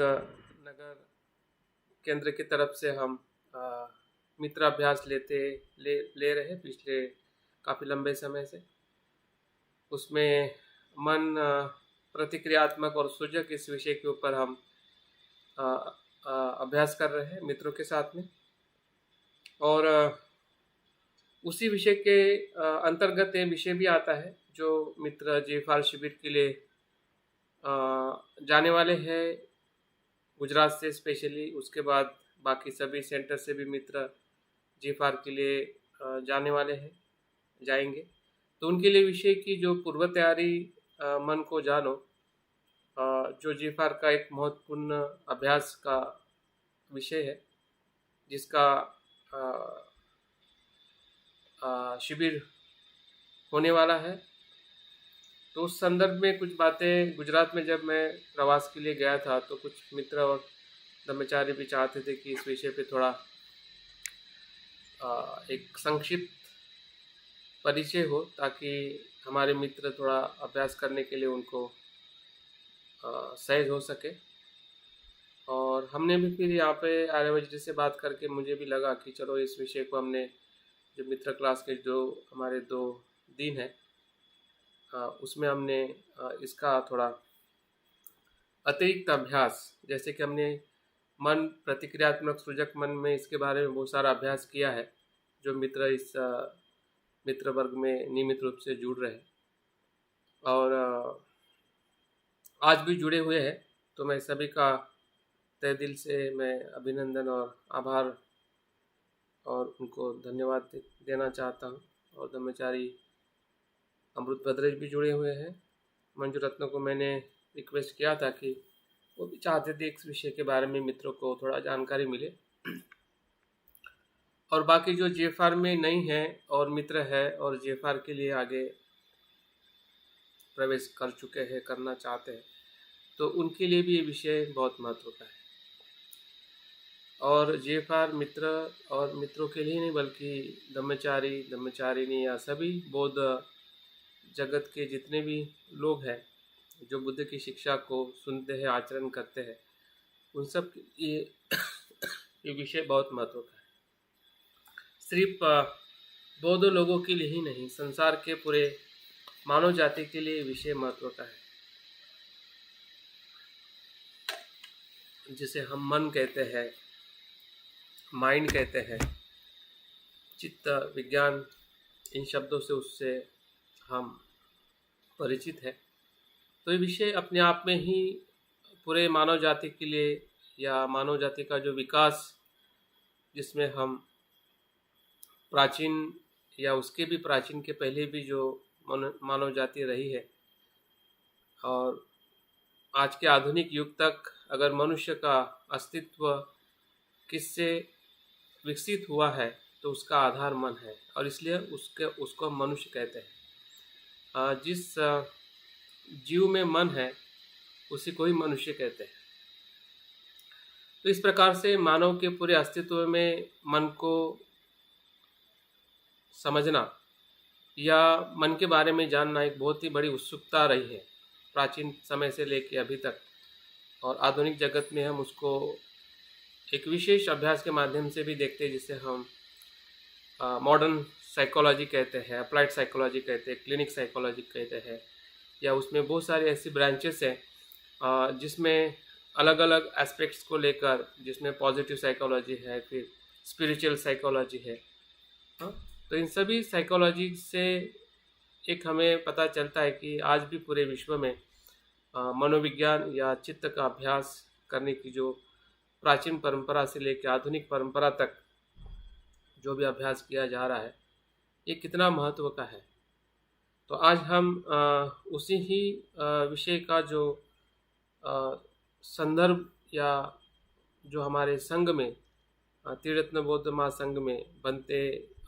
नगर केंद्र की तरफ से हम मित्र अभ्यास ले रहे पिछले काफ़ी लंबे समय से। उसमें मन प्रतिक्रियात्मक और सृजक इस विषय के ऊपर हम अभ्यास कर रहे हैं मित्रों के साथ में। और उसी विषय के अंतर्गत ये विषय भी आता है जो मित्र जीएफआर शिविर के लिए जाने वाले हैं गुजरात से स्पेशली। उसके बाद बाकी सभी सेंटर से भी मित्र जीएफआर के लिए जाने वाले हैं, जाएंगे। तो उनके लिए विषय की जो पूर्व तैयारी मन को जानो, जो जीएफआर का एक महत्वपूर्ण अभ्यास का विषय है, जिसका शिविर होने वाला है। तो उस संदर्भ में कुछ बातें, गुजरात में जब मैं प्रवास के लिए गया था तो कुछ मित्र और ब्रह्मचारी भी चाहते थे कि इस विषय पे थोड़ा एक संक्षिप्त परिचय हो, ताकि हमारे मित्र थोड़ा अभ्यास करने के लिए उनको सहज हो सके। और हमने भी फिर यहाँ पे आर्यवज्र से बात करके मुझे भी लगा कि चलो इस विषय को हमने जो मित्र क्लास के जो हमारे 2 दिन है उसमें हमने इसका थोड़ा अतिरिक्त अभ्यास, जैसे कि हमने मन प्रतिक्रियात्मक सृजक मन में इसके बारे में बहुत सारा अभ्यास किया है, जो मित्र इस मित्र वर्ग में नियमित रूप से जुड़ रहे हैं और आज भी जुड़े हुए हैं। तो मैं सभी का तहे दिल से मैं अभिनंदन और आभार और उनको धन्यवाद देना चाहता हूँ। और ब्रह्मचारी अमृत भद्रेश भी जुड़े हुए हैं। मंजू रत्न को मैंने रिक्वेस्ट किया था कि वो भी चाहते थे इस विषय के बारे में मित्रों को थोड़ा जानकारी मिले। और बाकी जो जीएफआर में नहीं है और मित्र है और जीएफआर के लिए आगे प्रवेश कर चुके हैं, करना चाहते हैं, तो उनके लिए भी ये विषय बहुत महत्व का है। और जीएफआर मित्र और मित्रों के लिए नहीं बल्कि ब्रह्मचारी, ब्रह्मचारिणी या सभी बौद्ध जगत के जितने भी लोग हैं जो बुद्ध की शिक्षा को सुनते हैं, आचरण करते हैं, उन सब ये विषय बहुत महत्व का है। सिर्फ बौद्ध लोगों के लिए ही नहीं, संसार के पूरे मानव जाति के लिए विषय महत्व का है। जिसे हम मन कहते हैं, माइंड कहते हैं, चित्त विज्ञान, इन शब्दों से उससे हम परिचित हैं। तो ये विषय अपने आप में ही पूरे मानव जाति के लिए या मानव जाति का जो विकास, जिसमें हम प्राचीन या उसके भी प्राचीन के पहले भी जो मानव जाति रही है और आज के आधुनिक युग तक अगर मनुष्य का अस्तित्व किससे विकसित हुआ है तो उसका आधार मन है, और इसलिए उसको मनुष्य कहते हैं। जिस जीव में मन है उसी को ही मनुष्य कहते हैं। तो इस प्रकार से मानव के पूरे अस्तित्व में मन को समझना या मन के बारे में जानना एक बहुत ही बड़ी उत्सुकता रही है प्राचीन समय से लेकर अभी तक। और आधुनिक जगत में हम उसको एक विशेष अभ्यास के माध्यम से भी देखते हैं, जिसे हम मॉडर्न साइकोलॉजी कहते हैं, अप्लाइड साइकोलॉजी कहते हैं, क्लिनिक साइकोलॉजी कहते हैं, या उसमें बहुत सारे ऐसी ब्रांचेस हैं जिसमें अलग अलग एस्पेक्ट्स को लेकर, जिसमें पॉजिटिव साइकोलॉजी है, फिर स्पिरिचुअल साइकोलॉजी है। तो इन सभी साइकोलॉजी से एक हमें पता चलता है कि आज भी पूरे विश्व में मनोविज्ञान या चित्त का अभ्यास करने की जो प्राचीन परंपरा से लेकर आधुनिक परंपरा तक जो भी अभ्यास किया जा रहा है, ये कितना महत्व का है। तो आज हम उसी ही विषय का जो संदर्भ या जो हमारे संघ में त्रिरत्न बौद्ध महासंघ में बनते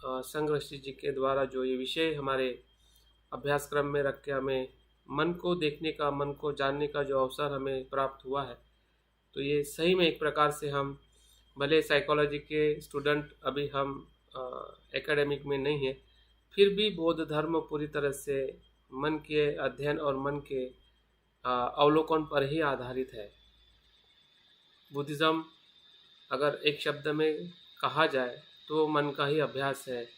संघ ऋषि जी के द्वारा जो ये विषय हमारे अभ्यास क्रम में रख के हमें मन को देखने का, मन को जानने का जो अवसर हमें प्राप्त हुआ है, तो ये सही में एक प्रकार से हम भले साइकोलॉजी के स्टूडेंट अभी हम एकेडमिक में नहीं है, फिर भी बौद्ध धर्म पूरी तरह से मन के अध्ययन और मन के अवलोकन पर ही आधारित है। बुद्धिज़्म अगर एक शब्द में कहा जाए तो मन का ही अभ्यास है,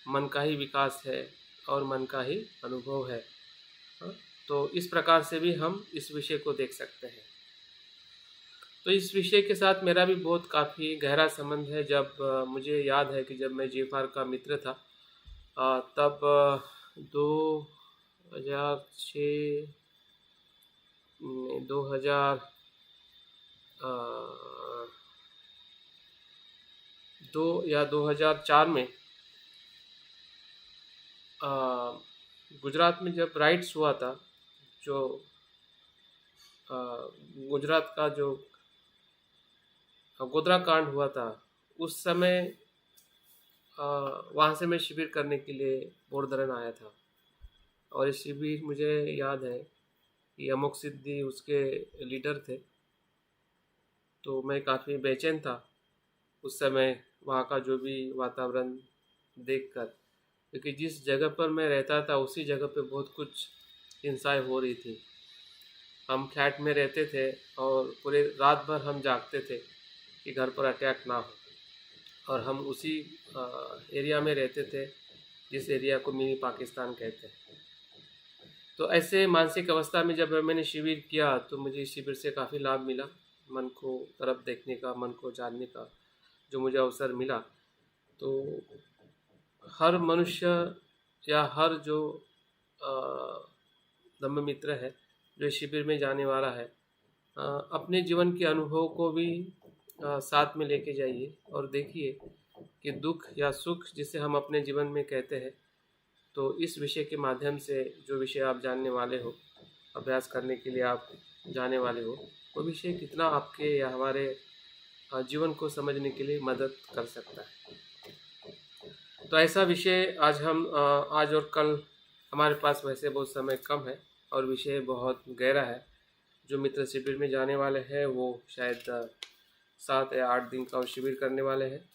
मन का ही विकास है और मन का ही अनुभव है। हाँ, तो इस प्रकार से भी हम इस विषय को देख सकते हैं। तो इस विषय के साथ मेरा भी बहुत काफ़ी गहरा संबंध है। जब मुझे याद है कि जब मैं जीएफआर का मित्र था, तब 2006 2000 2 या 2004 में गुजरात में जब राइट्स हुआ था, जो गुजरात का जो गोधरा कांड हुआ था, उस समय वहाँ से मैं शिविर करने के लिए बोरधरन आया था। और ये शिविर मुझे याद है कि अमोक सिद्धि उसके लीडर थे। तो मैं काफ़ी बेचैन था उस समय वहाँ का जो भी वातावरण देखकर, क्योंकि जिस जगह पर मैं रहता था उसी जगह पे बहुत कुछ हिंसाएं हो रही थी। हम फ्लैट में रहते थे और पूरे रात भर हम जागते थे कि घर पर अटैक ना हो, और हम उसी एरिया में रहते थे जिस एरिया को मिनी पाकिस्तान कहते हैं। तो ऐसे मानसिक अवस्था में जब मैंने शिविर किया तो मुझे इस शिविर से काफ़ी लाभ मिला, मन को तरफ देखने का, मन को जानने का जो मुझे अवसर मिला। तो हर मनुष्य या हर जो धम्म मित्र है जो शिविर में जाने वाला है, अपने जीवन के अनुभव को भी साथ में लेके जाइए और देखिए कि दुख या सुख जिसे हम अपने जीवन में कहते हैं, तो इस विषय के माध्यम से जो विषय आप जानने वाले हो, अभ्यास करने के लिए आप जाने वाले हो, वो विषय कितना आपके या हमारे जीवन को समझने के लिए मदद कर सकता है। तो ऐसा विषय आज और कल हमारे पास वैसे बहुत समय कम है और विषय बहुत गहरा है। जो मित्र शिविर में जाने वाले हैं वो शायद 7 या 8 दिन का शिविर करने वाले हैं,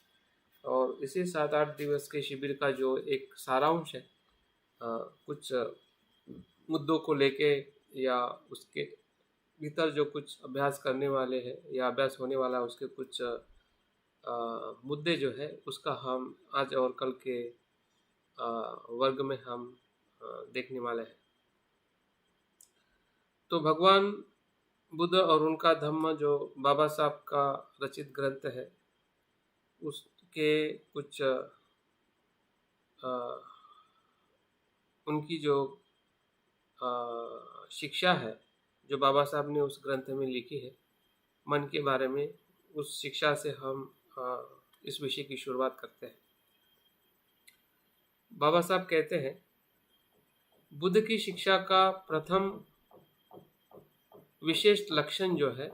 और इसी 7-8 दिवस के शिविर का जो एक सारांश है, कुछ मुद्दों को लेके या उसके भीतर जो कुछ अभ्यास करने वाले हैं या अभ्यास होने वाला उसके कुछ मुद्दे जो है उसका हम आज और कल के वर्ग में हम देखने वाले हैं। तो भगवान बुद्ध और उनका धम्म जो बाबा साहब का रचित ग्रंथ है, उसके कुछ उनकी जो शिक्षा है जो बाबा साहब ने उस ग्रंथ में लिखी है मन के बारे में, उस शिक्षा से हम इस विषय की शुरुआत करते हैं। बाबा साहब कहते हैं, बुद्ध की शिक्षा का प्रथम विशेष लक्षण जो है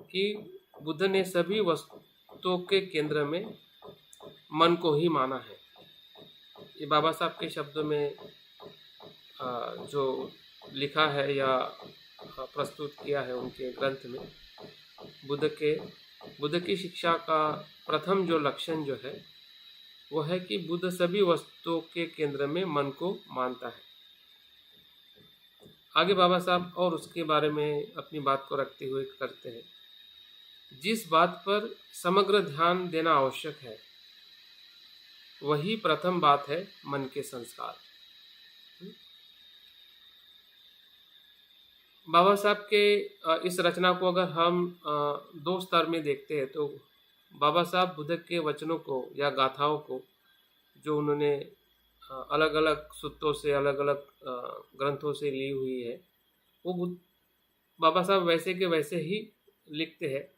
कि बुद्ध ने सभी वस्तुओं के केंद्र में मन को ही माना है। ये बाबा साहब के शब्दों में जो लिखा है या प्रस्तुत किया है उनके ग्रंथ में, बुद्ध की शिक्षा का प्रथम जो लक्षण जो है वो है कि बुद्ध सभी वस्तुओं के केंद्र में मन को मानता है। आगे बाबा साहब और उसके बारे में अपनी बात को रखते हुए करते हैं, जिस बात पर समग्र ध्यान देना आवश्यक है वही प्रथम बात है मन के संस्कार। बाबा साहब के इस रचना को अगर हम 2 स्तर में देखते हैं तो बाबा साहब बुद्ध के वचनों को या गाथाओं को जो उन्होंने अलग अलग सूत्रों से अलग अलग ग्रंथों से ली हुई है, वो बाबा साहब वैसे के वैसे ही लिखते हैं,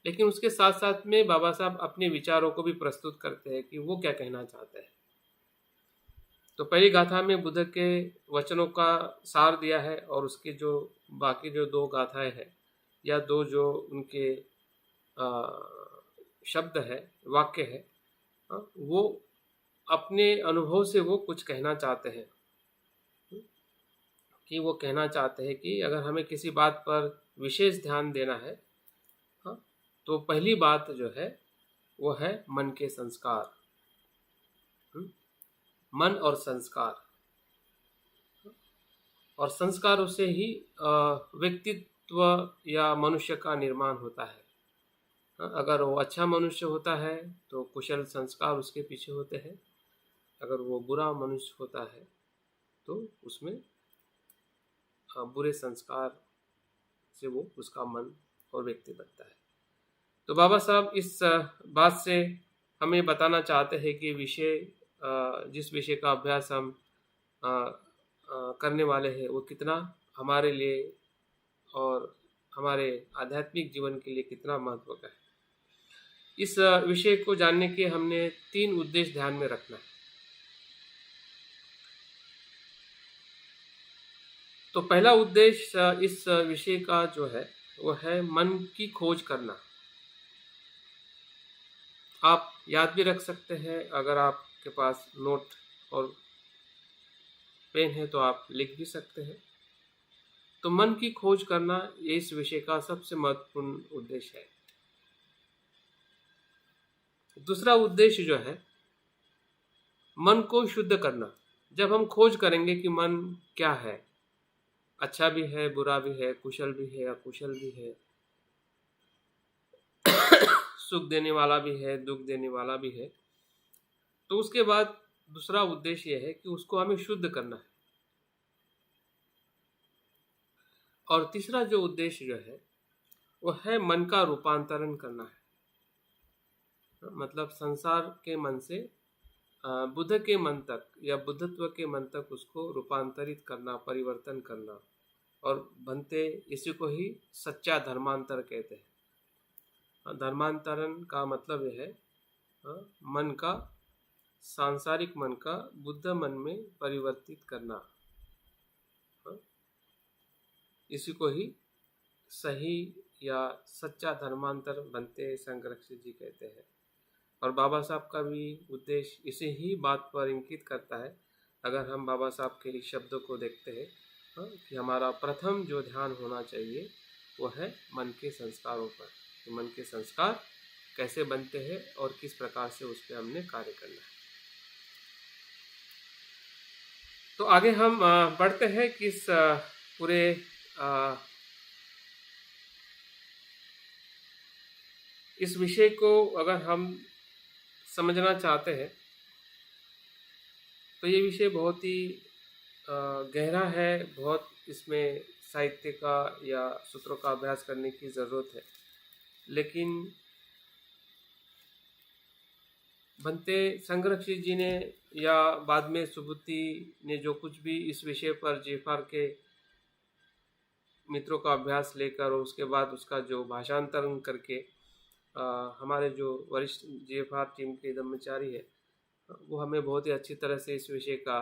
लेकिन उसके साथ साथ में बाबा साहब अपने विचारों को भी प्रस्तुत करते हैं कि वो क्या कहना चाहते हैं। तो पहली गाथा में बुद्ध के वचनों का सार दिया है, और उसके जो बाकी जो 2 गाथाएं हैं या 2 जो उनके शब्द है, वाक्य है, वो अपने अनुभव से वो कुछ कहना चाहते हैं। कि वो कहना चाहते हैं कि अगर हमें किसी बात पर विशेष ध्यान देना है, तो पहली बात जो है वो है मन के संस्कार। मन और संस्कार, और संस्कारों से ही व्यक्तित्व या मनुष्य का निर्माण होता है। अगर वो अच्छा मनुष्य होता है तो कुशल संस्कार उसके पीछे होते हैं, अगर वो बुरा मनुष्य होता है तो उसमें बुरे संस्कार से वो उसका मन और व्यक्ति बनता है। तो बाबा साहब इस बात से हमें बताना चाहते हैं कि जिस विषय का अभ्यास हम करने वाले हैं वो कितना हमारे लिए और हमारे आध्यात्मिक जीवन के लिए कितना महत्व का है। इस विषय को जानने के हमने 3 उद्देश्य ध्यान में रखना है। तो पहला उद्देश्य इस विषय का जो है वो है मन की खोज करना। आप याद भी रख सकते हैं, अगर आपके पास नोट और पेन है तो आप लिख भी सकते हैं। तो मन की खोज करना ये इस विषय का सबसे महत्वपूर्ण उद्देश्य है। दूसरा उद्देश्य जो है मन को शुद्ध करना। जब हम खोज करेंगे कि मन क्या है, अच्छा भी है, बुरा भी है, कुशल भी है, अकुशल भी है, सुख देने वाला भी है, दुख देने वाला भी है, तो उसके बाद दूसरा उद्देश्य यह है कि उसको हमें शुद्ध करना है। और तीसरा जो उद्देश्य जो है वो है मन का रूपांतरण करना है। मतलब संसार के मन से बुद्ध के मन तक या बुद्धत्व के मन तक उसको रूपांतरित करना, परिवर्तन करना। और बनते इसी को ही सच्चा धर्मांतर कहते हैं। धर्मांतरण का मतलब यह है मन का, सांसारिक मन का बुद्ध मन में परिवर्तित करना। इसी को ही सही या सच्चा धर्मांतर बनते संरक्षित जी कहते हैं। और बाबा साहब का भी उद्देश्य इसी ही बात पर इंगित करता है। अगर हम बाबा साहब के इस शब्दों को देखते हैं कि हमारा प्रथम जो ध्यान होना चाहिए वो है मन के संस्कारों पर, कि मन के संस्कार कैसे बनते हैं और किस प्रकार से उस पर हमने कार्य करना है। तो आगे हम बढ़ते हैं कि इस पूरे इस विषय को अगर हम समझना चाहते हैं तो ये विषय बहुत ही गहरा है, बहुत इसमें साहित्य का या सूत्रों का अभ्यास करने की ज़रूरत है। लेकिन बनते संरक्षित जी ने या बाद में सुबुद्धि ने जो कुछ भी इस विषय पर जेफार के मित्रों का अभ्यास लेकर और उसके बाद उसका जो भाषांतरण करके हमारे जो वरिष्ठ जेफार टीम के ब्रह्मचारी है वो हमें बहुत ही अच्छी तरह से इस विषय का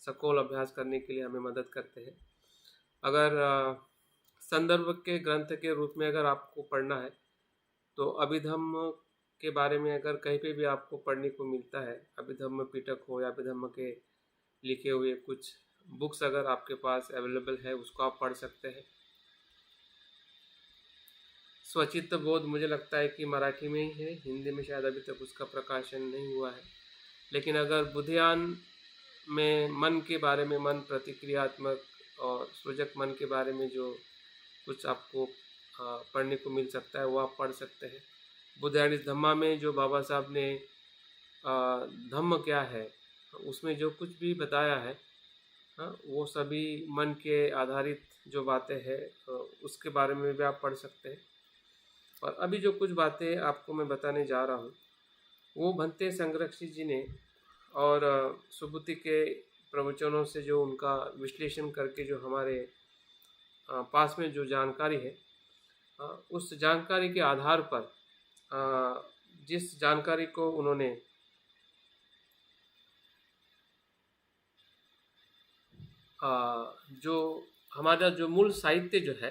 सकोल अभ्यास करने के लिए हमें मदद करते हैं। अगर संदर्भ के ग्रंथ के रूप में अगर आपको पढ़ना है तो अभिधम्म के बारे में अगर कहीं पे भी आपको पढ़ने को मिलता है, अभिधम्म पिटक हो या अभिधम्म के लिखे हुए कुछ बुक्स अगर आपके पास अवेलेबल है उसको आप पढ़ सकते हैं। स्वचित्त बोध मुझे लगता है कि मराठी में ही है, हिंदी में शायद अभी तक उसका प्रकाशन नहीं हुआ है। लेकिन अगर बुद्धियान में मन के बारे में, मन प्रतिक्रियात्मक और सृजक मन के बारे में जो कुछ आपको पढ़ने को मिल सकता है वो आप पढ़ सकते हैं। बुद्धियान धम्मा में जो बाबा साहब ने धम्म क्या है उसमें जो कुछ भी बताया है वो सभी मन के आधारित जो बातें हैं उसके बारे में भी आप पढ़ सकते हैं। और अभी जो कुछ बातें आपको मैं बताने जा रहा हूँ वो भंते संरक्षित जी ने और सुबुद्धि के प्रवचनों से जो उनका विश्लेषण करके जो हमारे पास में जो जानकारी है उस जानकारी के आधार पर जिस जानकारी को उन्होंने जो हमारा जो मूल साहित्य जो है,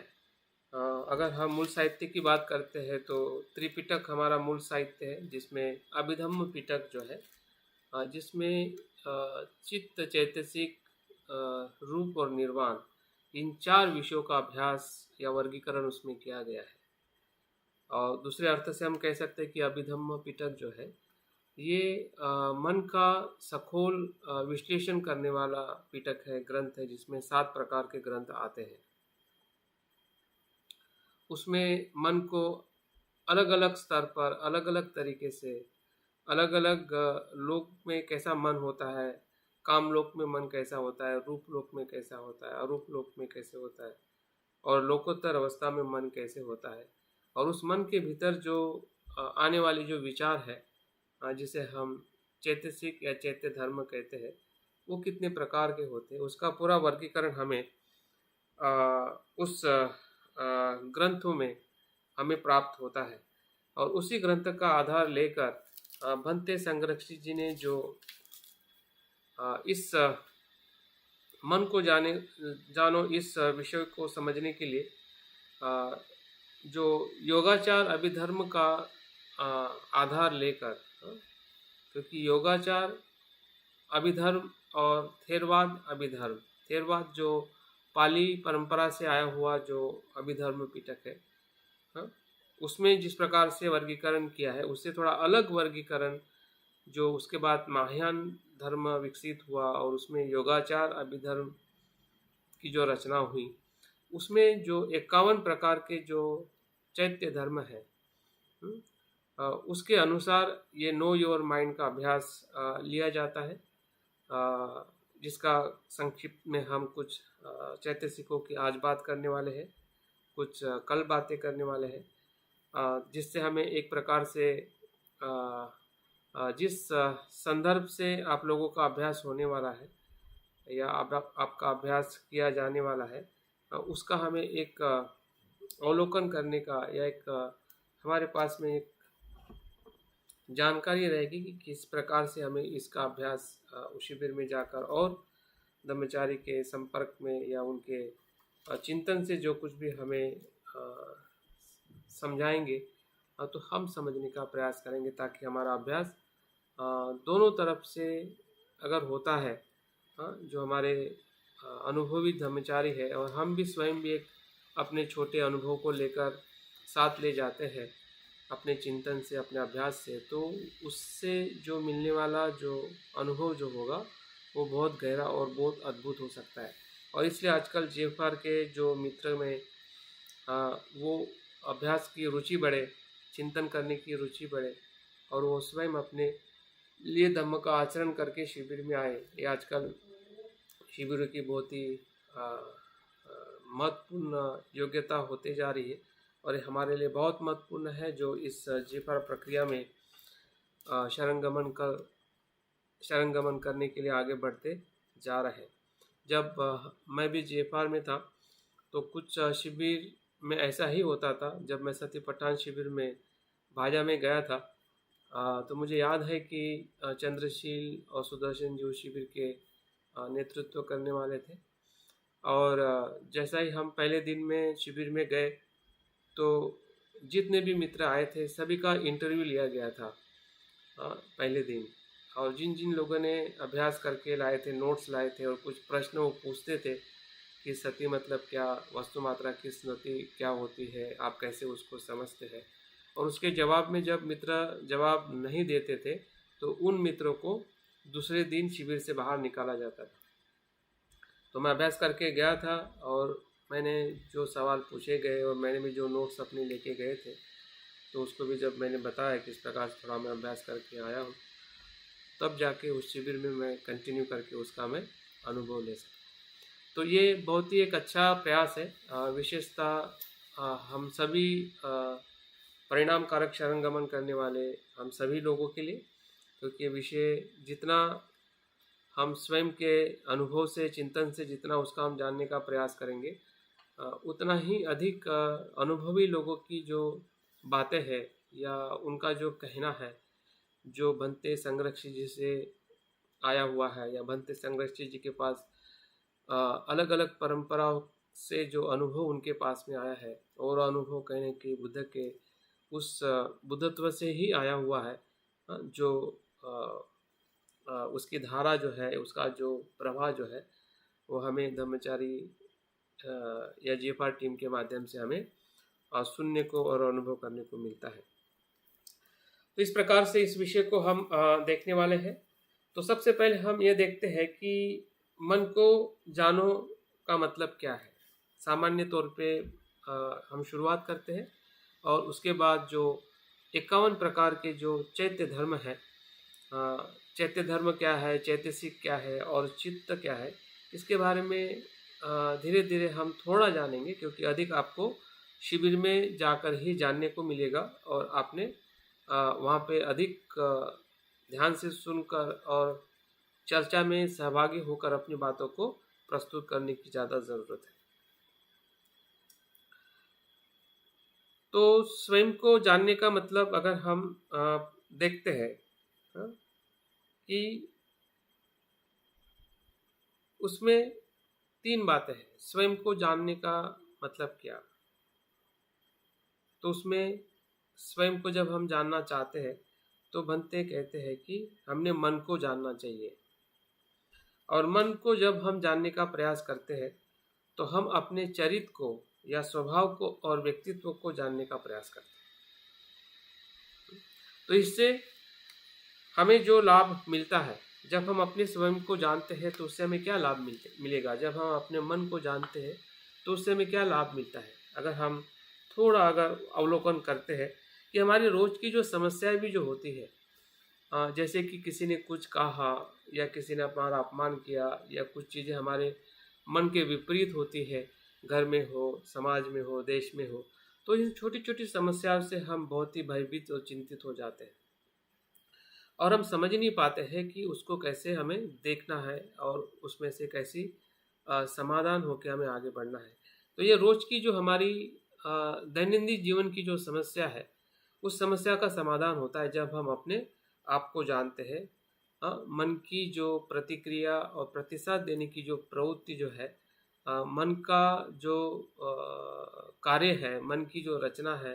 अगर हम मूल साहित्य की बात करते हैं तो त्रिपिटक हमारा मूल साहित्य है, जिसमें अभिधम्म पिटक जो है जिसमें चित्त, चैतसिक, रूप और निर्वाण इन 4 विषयों का अभ्यास या वर्गीकरण उसमें किया गया है। और दूसरे अर्थ से हम कह सकते हैं कि अभिधम्म पिटक जो है ये मन का सखोल विश्लेषण करने वाला पिटक है, ग्रंथ है, जिसमें 7 प्रकार के ग्रंथ आते हैं। उसमें मन को अलग अलग स्तर पर, अलग अलग तरीके से, अलग अलग लोक में कैसा मन होता है, काम लोक में मन कैसा होता है, रूप लोक में कैसा होता है, अरूप लोक में कैसे होता है, और लोकोत्तर अवस्था में मन कैसे होता है, और उस मन के भीतर जो आने वाली जो विचार है, जिसे हम चैतसिक या चैत्य धर्म कहते हैं, वो कितने प्रकार के होते हैं, उसका पूरा वर्गीकरण हमें उस ग्रंथों में हमें प्राप्त होता है। और उसी ग्रंथ का आधार लेकर भंते संरक्षित जी ने जो इस मन को जानो इस विषय को समझने के लिए जो योगाचार अभिधर्म का आधार लेकर, क्योंकि योगाचार अभिधर्म और थेरवाद अभिधर्म, थेरवाद जो पाली परंपरा से आया हुआ जो अभिधर्म पिटक है, उसमें जिस प्रकार से वर्गीकरण किया है, उससे थोड़ा अलग वर्गीकरण जो उसके बाद महायान धर्म विकसित हुआ और उसमें योगाचार अभिधर्म की जो रचना हुई, उसमें जो 51 प्रकार के जो चैत्य धर्म है, उसके अनुसार ये नो योर माइंड का अभ्यास लिया जाता है, जिसका संक्षिप्त में हम कुछ चैतसिकों की आज बात करने वाले हैं, कुछ कल बातें करने वाले हैं, जिससे हमें एक प्रकार से जिस संदर्भ से आप लोगों का अभ्यास होने वाला है या आपका अभ्यास किया जाने वाला है, उसका हमें एक अवलोकन करने का या एक हमारे पास में एक जानकारी रहेगी कि किस प्रकार से हमें इसका अभ्यास उस शिविर में जाकर और ब्रह्मचारी के संपर्क में या उनके चिंतन से जो कुछ भी हमें समझाएंगे तो हम समझने का प्रयास करेंगे, ताकि हमारा अभ्यास दोनों तरफ से अगर होता है, जो हमारे अनुभवी ब्रह्मचारी है और हम भी स्वयं भी एक अपने छोटे अनुभव को लेकर साथ ले जाते हैं अपने चिंतन से, अपने अभ्यास से, तो उससे जो मिलने वाला जो अनुभव जो होगा वो बहुत गहरा और बहुत अद्भुत हो सकता है। और इसलिए आजकल जेफआर के जो मित्र में वो अभ्यास की रुचि बढ़े, चिंतन करने की रुचि बढ़े और वो स्वयं अपने लिए धम्म का आचरण करके शिविर में आए। ये आजकल शिविरों की बहुत ही महत्वपूर्ण योग्यता होते जा रही है और ये हमारे लिए बहुत महत्वपूर्ण है, जो इस जेफआर प्रक्रिया में शरणगमन करने के लिए आगे बढ़ते जा रहे हैं। जब मैं भी जेफआर में था तो कुछ शिविर में ऐसा ही होता था। जब मैं सतीपट्टान शिविर में भाजा में गया था तो मुझे याद है कि चंद्रशील और सुदर्शन जो शिविर के नेतृत्व करने वाले थे, और जैसा ही हम पहले दिन में शिविर में गए तो जितने भी मित्र आए थे सभी का इंटरव्यू लिया गया था पहले दिन, और जिन जिन लोगों ने अभ्यास करके लाए थे, नोट्स लाए थे और कुछ प्रश्न वो पूछते थे कि सती मतलब क्या, वस्तु मात्रा की स्मृति क्या होती है, आप कैसे उसको समझते हैं, और उसके जवाब में जब मित्र जवाब नहीं देते थे तो उन मित्रों को दूसरे दिन शिविर से बाहर निकाला जाता था। तो मैं अभ्यास करके गया था और मैंने जो सवाल पूछे गए और मैंने भी जो नोट्स अपने लेके गए थे तो उसको भी जब मैंने बताया कि इस प्रकार से थोड़ा मैं अभ्यास करके आया हूँ, तब जाके उस शिविर में मैं कंटिन्यू करके उसका मैं अनुभव ले सका। तो ये बहुत ही एक अच्छा प्रयास है, विशेषतः हम सभी परिणाम कारक शरणगमन करने वाले हम सभी लोगों के लिए, क्योंकि ये विषय जितना हम स्वयं के अनुभव से, चिंतन से जितना उसका हम जानने का प्रयास करेंगे, उतना ही अधिक अनुभवी लोगों की जो बातें हैं या उनका जो कहना है, जो भंते संरक्षित जी से आया हुआ है या भंते संरक्षित जी के पास अलग अलग परंपराओं से जो अनुभव उनके पास में आया है, और अनुभव कहने के बुद्ध के उस बुद्धत्व से ही आया हुआ है, जो उसकी धारा जो है, उसका जो प्रवाह जो है, वो हमें ब्रह्मचारी या जेफआर टीम के माध्यम से हमें सुनने को और अनुभव करने को मिलता है। तो इस प्रकार से इस विषय को हम देखने वाले हैं। तो सबसे पहले हम ये देखते हैं कि मन को जानो का मतलब क्या है। सामान्य तौर पे हम शुरुआत करते हैं और उसके बाद जो 51 प्रकार के जो चैत्य धर्म है, चैत्य धर्म क्या है, चैतसिक क्या है और चित्त क्या है, इसके बारे में धीरे धीरे हम थोड़ा जानेंगे, क्योंकि अधिक आपको शिविर में जाकर ही जानने को मिलेगा और आपने वहाँ पे अधिक ध्यान से सुनकर और चर्चा में सहभागी होकर अपनी बातों को प्रस्तुत करने की ज़्यादा ज़रूरत है। तो स्वयं को जानने का मतलब अगर हम देखते हैं कि उसमें 3 बातें हैं। स्वयं को जानने का मतलब क्या? तो उसमें स्वयं को जब हम जानना चाहते हैं तो बनते कहते हैं कि हमने मन को जानना चाहिए, और मन को जब हम जानने का प्रयास करते हैं तो हम अपने चरित्र को या स्वभाव को और व्यक्तित्व को जानने का प्रयास करते हैं। तो इससे हमें जो लाभ मिलता है, जब हम अपने स्वयं को जानते हैं तो उससे हमें क्या लाभ मिलेगा? जब हम अपने मन को जानते हैं तो उससे हमें क्या लाभ मिलता है? अगर हम थोड़ा अवलोकन करते हैं कि हमारी रोज़ की जो समस्याएं भी जो होती है, जैसे कि किसी ने कुछ कहा या किसी ने हमारा अपमान किया या कुछ चीज़ें हमारे मन के विपरीत होती है, घर में हो, समाज में हो, देश में हो, तो इन छोटी छोटी समस्याओं से हम बहुत ही भयभीत और चिंतित हो जाते हैं और हम समझ नहीं पाते हैं कि उसको कैसे हमें देखना है और उसमें से कैसी समाधान होकर हमें आगे बढ़ना है। तो ये रोज़ की जो हमारी दैनंदिन जीवन की जो समस्या है, उस समस्या का समाधान होता है जब हम अपने आप को जानते हैं। मन की जो प्रतिक्रिया और प्रतिसाद देने की जो प्रवृत्ति जो है, मन का जो कार्य है, मन की जो रचना है,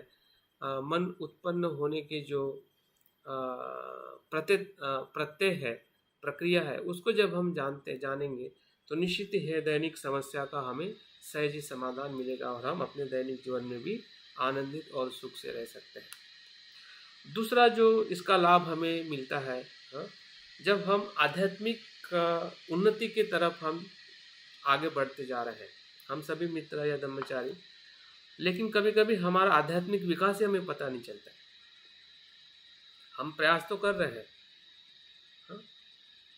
मन उत्पन्न होने के जो प्रत्यय है, प्रक्रिया है, उसको जब हम जानेंगे तो निश्चित ही है दैनिक समस्या का हमें सहज समाधान मिलेगा और हम अपने दैनिक जीवन में भी आनंदित और सुख से रह सकते हैं। दूसरा जो इसका लाभ हमें मिलता है, जब हम आध्यात्मिक उन्नति की तरफ हम आगे बढ़ते जा रहे हैं, हम सभी मित्र या ब्रह्मचारी, लेकिन कभी कभी हमारा आध्यात्मिक विकास ही हमें पता नहीं चलता है। हम प्रयास तो कर रहे हैं,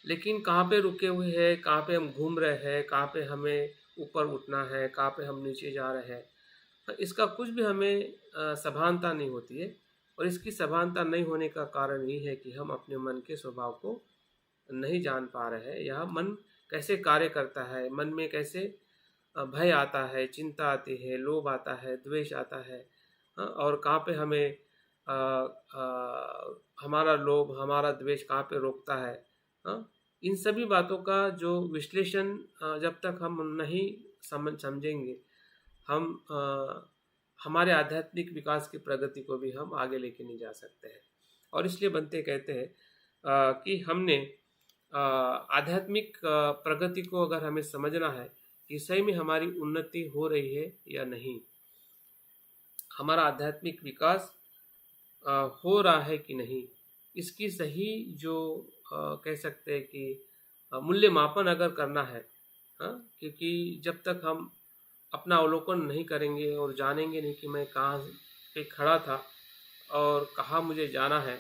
लेकिन कहाँ पे रुके हुए हैं, कहाँ पे हम घूम रहे हैं, कहाँ पे हमें ऊपर उठना है, कहाँ पे हम नीचे जा रहे हैं, तो इसका कुछ भी हमें सभानता नहीं होती है। और इसकी सभानता नहीं होने का कारण ये है कि हम अपने मन के स्वभाव को नहीं जान पा रहे हैं, या मन कैसे कार्य करता है, मन में कैसे भय आता है, चिंता आती है, लोभ आता है, द्वेष आता है, और कहाँ पे हमें हमारा लोभ, हमारा द्वेष कहाँ पे रोकता है। इन सभी बातों का जो विश्लेषण जब तक हम नहीं समझेंगे, हम हमारे आध्यात्मिक विकास की प्रगति को भी हम आगे लेके नहीं जा सकते हैं। और इसलिए बनते कहते हैं कि हमने आध्यात्मिक प्रगति को अगर हमें समझना है कि सही में हमारी उन्नति हो रही है या नहीं, हमारा आध्यात्मिक विकास हो रहा है कि नहीं, इसकी सही जो कह सकते हैं कि मूल्यमापन अगर करना है, क्योंकि जब तक हम अपना अवलोकन नहीं करेंगे और जानेंगे नहीं कि मैं कहाँ पे खड़ा था और कहाँ मुझे जाना है,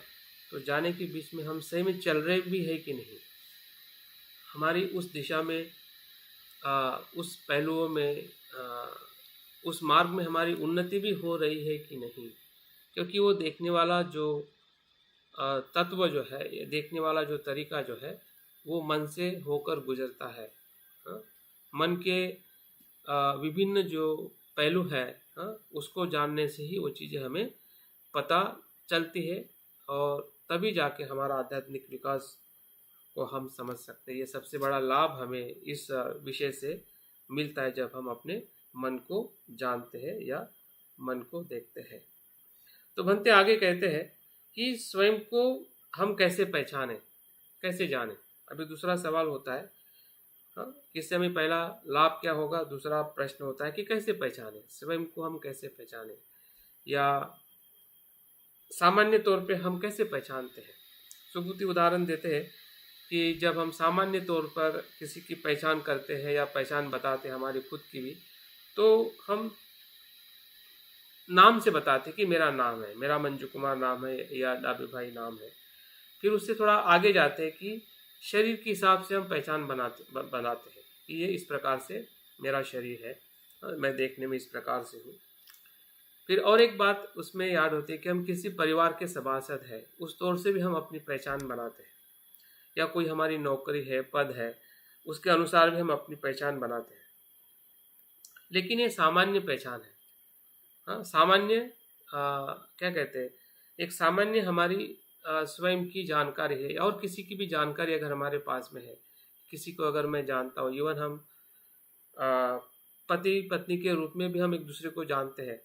तो जाने के बीच में हम सही में चल रहे भी है कि नहीं, हमारी उस दिशा में उस पहलुओं में उस मार्ग में हमारी उन्नति भी हो रही है कि नहीं। क्योंकि वो देखने वाला जो तत्व जो है, ये देखने वाला जो तरीका जो है, वो मन से होकर गुजरता है। मन के विभिन्न जो पहलू है, उसको जानने से ही वो चीज़ें हमें पता चलती है और तभी जाके हमारा आध्यात्मिक विकास को हम समझ सकते हैं। ये सबसे बड़ा लाभ हमें इस विषय से मिलता है जब हम अपने मन को जानते हैं या मन को देखते हैं। तो भंते आगे कहते हैं कि स्वयं को हम कैसे पहचानें, कैसे जानें। अभी दूसरा सवाल होता है, इससे हमें पहला लाभ क्या होगा, दूसरा प्रश्न होता है कि कैसे पहचानें, स्वयं को हम कैसे पहचानें, या सामान्य तौर पे हम कैसे पहचानते हैं। सुबुद्धि उदाहरण देते हैं कि जब हम सामान्य तौर पर किसी की पहचान करते हैं या पहचान बताते हैं हमारी खुद की भी, तो हम नाम से बताते कि मेरा नाम है, मेरा मंजू कुमार नाम है या डाबी भाई नाम है। फिर उससे थोड़ा आगे जाते हैं कि शरीर के हिसाब से हम पहचान बनाते हैं कि ये इस प्रकार से मेरा शरीर है, मैं देखने में इस प्रकार से हूँ। फिर और एक बात उसमें याद होती है कि हम किसी परिवार के सभासद हैं, उस तौर से भी हम अपनी पहचान बनाते हैं, या कोई हमारी नौकरी है, पद है, उसके अनुसार भी हम अपनी पहचान बनाते हैं। लेकिन ये सामान्य पहचान है। हाँ, सामान्य क्या कहते हैं, एक सामान्य हमारी स्वयं की जानकारी है, और किसी की भी जानकारी अगर हमारे पास में है, किसी को अगर मैं जानता हूँ, इवन हम पति पत्नी के रूप में भी हम एक दूसरे को जानते हैं,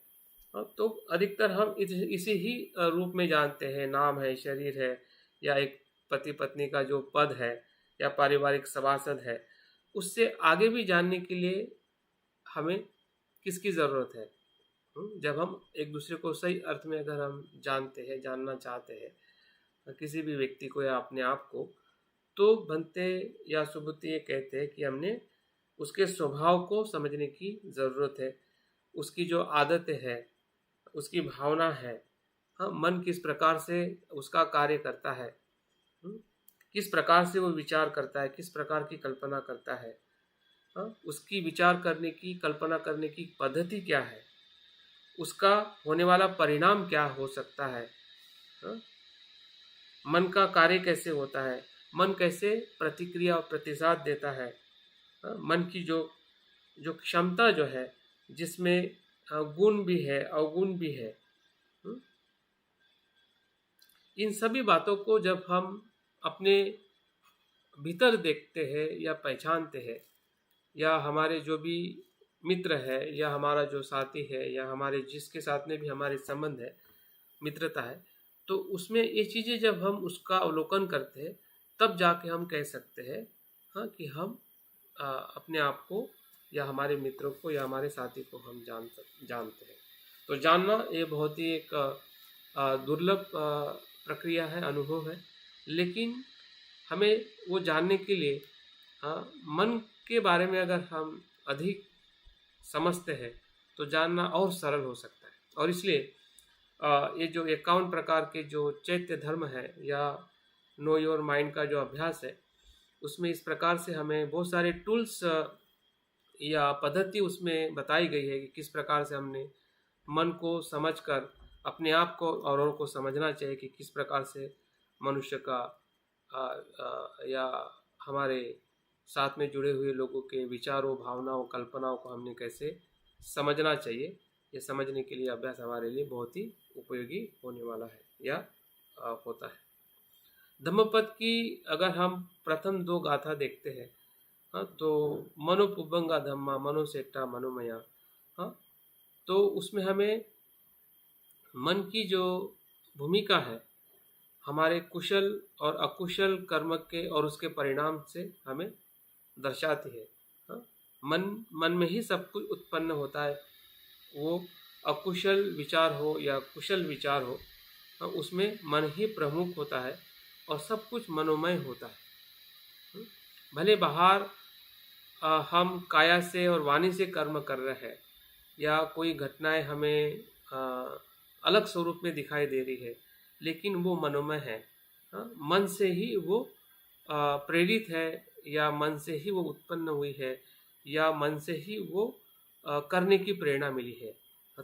तो अधिकतर हम इसी ही रूप में जानते हैं, नाम है, शरीर है, या एक पति पत्नी का जो पद है या पारिवारिक सभासद है। उससे आगे भी जानने के लिए हमें किसकी ज़रूरत है? जब हम एक दूसरे को सही अर्थ में अगर हम जानते हैं, जानना चाहते हैं किसी भी व्यक्ति को या अपने आप को, तो बनते या सुबुत्ते ये कहते हैं कि हमने उसके स्वभाव को समझने की ज़रूरत है, उसकी जो आदतें है, उसकी भावना है, हाँ, मन किस प्रकार से उसका कार्य करता है, किस प्रकार से वो विचार करता है, किस प्रकार की कल्पना करता है, हाँ, उसकी विचार करने की, कल्पना करने की पद्धति क्या है, उसका होने वाला परिणाम क्या हो सकता है, हाँ? मन का कार्य कैसे होता है, मन कैसे प्रतिक्रिया और प्रतिसाद देता है, हाँ? मन की जो जो क्षमता जो है, जिसमें गुण भी है, अवगुण भी है, हाँ? इन सभी बातों को जब हम अपने भीतर देखते हैं या पहचानते हैं, या हमारे जो भी मित्र है, या हमारा जो साथी है, या हमारे जिसके साथ में भी हमारे संबंध है, मित्रता है, तो उसमें ये चीज़ें जब हम उसका अवलोकन करते हैं, तब जाके हम कह सकते हैं, हाँ, कि हम अपने आप को या हमारे मित्रों को या हमारे साथी को हम जानते हैं। तो जानना ये बहुत ही एक दुर्लभ प्रक्रिया है, अनुभव है। लेकिन हमें वो जानने के लिए मन के बारे में अगर हम अधिक समझते हैं, तो जानना और सरल हो सकता है। और इसलिए ये जो 51 प्रकार के जो चैत्य धर्म है, या नो योर माइंड का जो अभ्यास है, उसमें इस प्रकार से हमें बहुत सारे टूल्स या पद्धति उसमें बताई गई है कि किस प्रकार से हमने मन को समझकर अपने आप को और औरों को समझना चाहिए, कि किस प्रकार से मनुष्य का या हमारे साथ में जुड़े हुए लोगों के विचारों, भावनाओं, कल्पनाओं को हमने कैसे समझना चाहिए। ये समझने के लिए अभ्यास हमारे लिए बहुत ही उपयोगी होने वाला है, या होता है। धम्मपद की अगर हम प्रथम 2 गाथा देखते हैं, हाँ, तो मनोपुब्बंगा धम्मा मनोसेट्टा मनोमया, हाँ, तो उसमें हमें मन की जो भूमिका है, हमारे कुशल और अकुशल कर्म के और उसके परिणाम से हमें दर्शाती है। हाँ, मन में ही सब कुछ उत्पन्न होता है, वो अकुशल विचार हो या कुशल विचार हो, हाँ, उसमें मन ही प्रमुख होता है और सब कुछ मनोमय होता है। भले बाहर हम काया से और वाणी से कर्म कर रहे हैं, या कोई घटनाएं हमें अलग स्वरूप में दिखाई दे रही है, लेकिन वो मनोमय है। हाँ, मन से ही वो प्रेरित है, या मन से ही वो उत्पन्न हुई है, या मन से ही वो करने की प्रेरणा मिली है।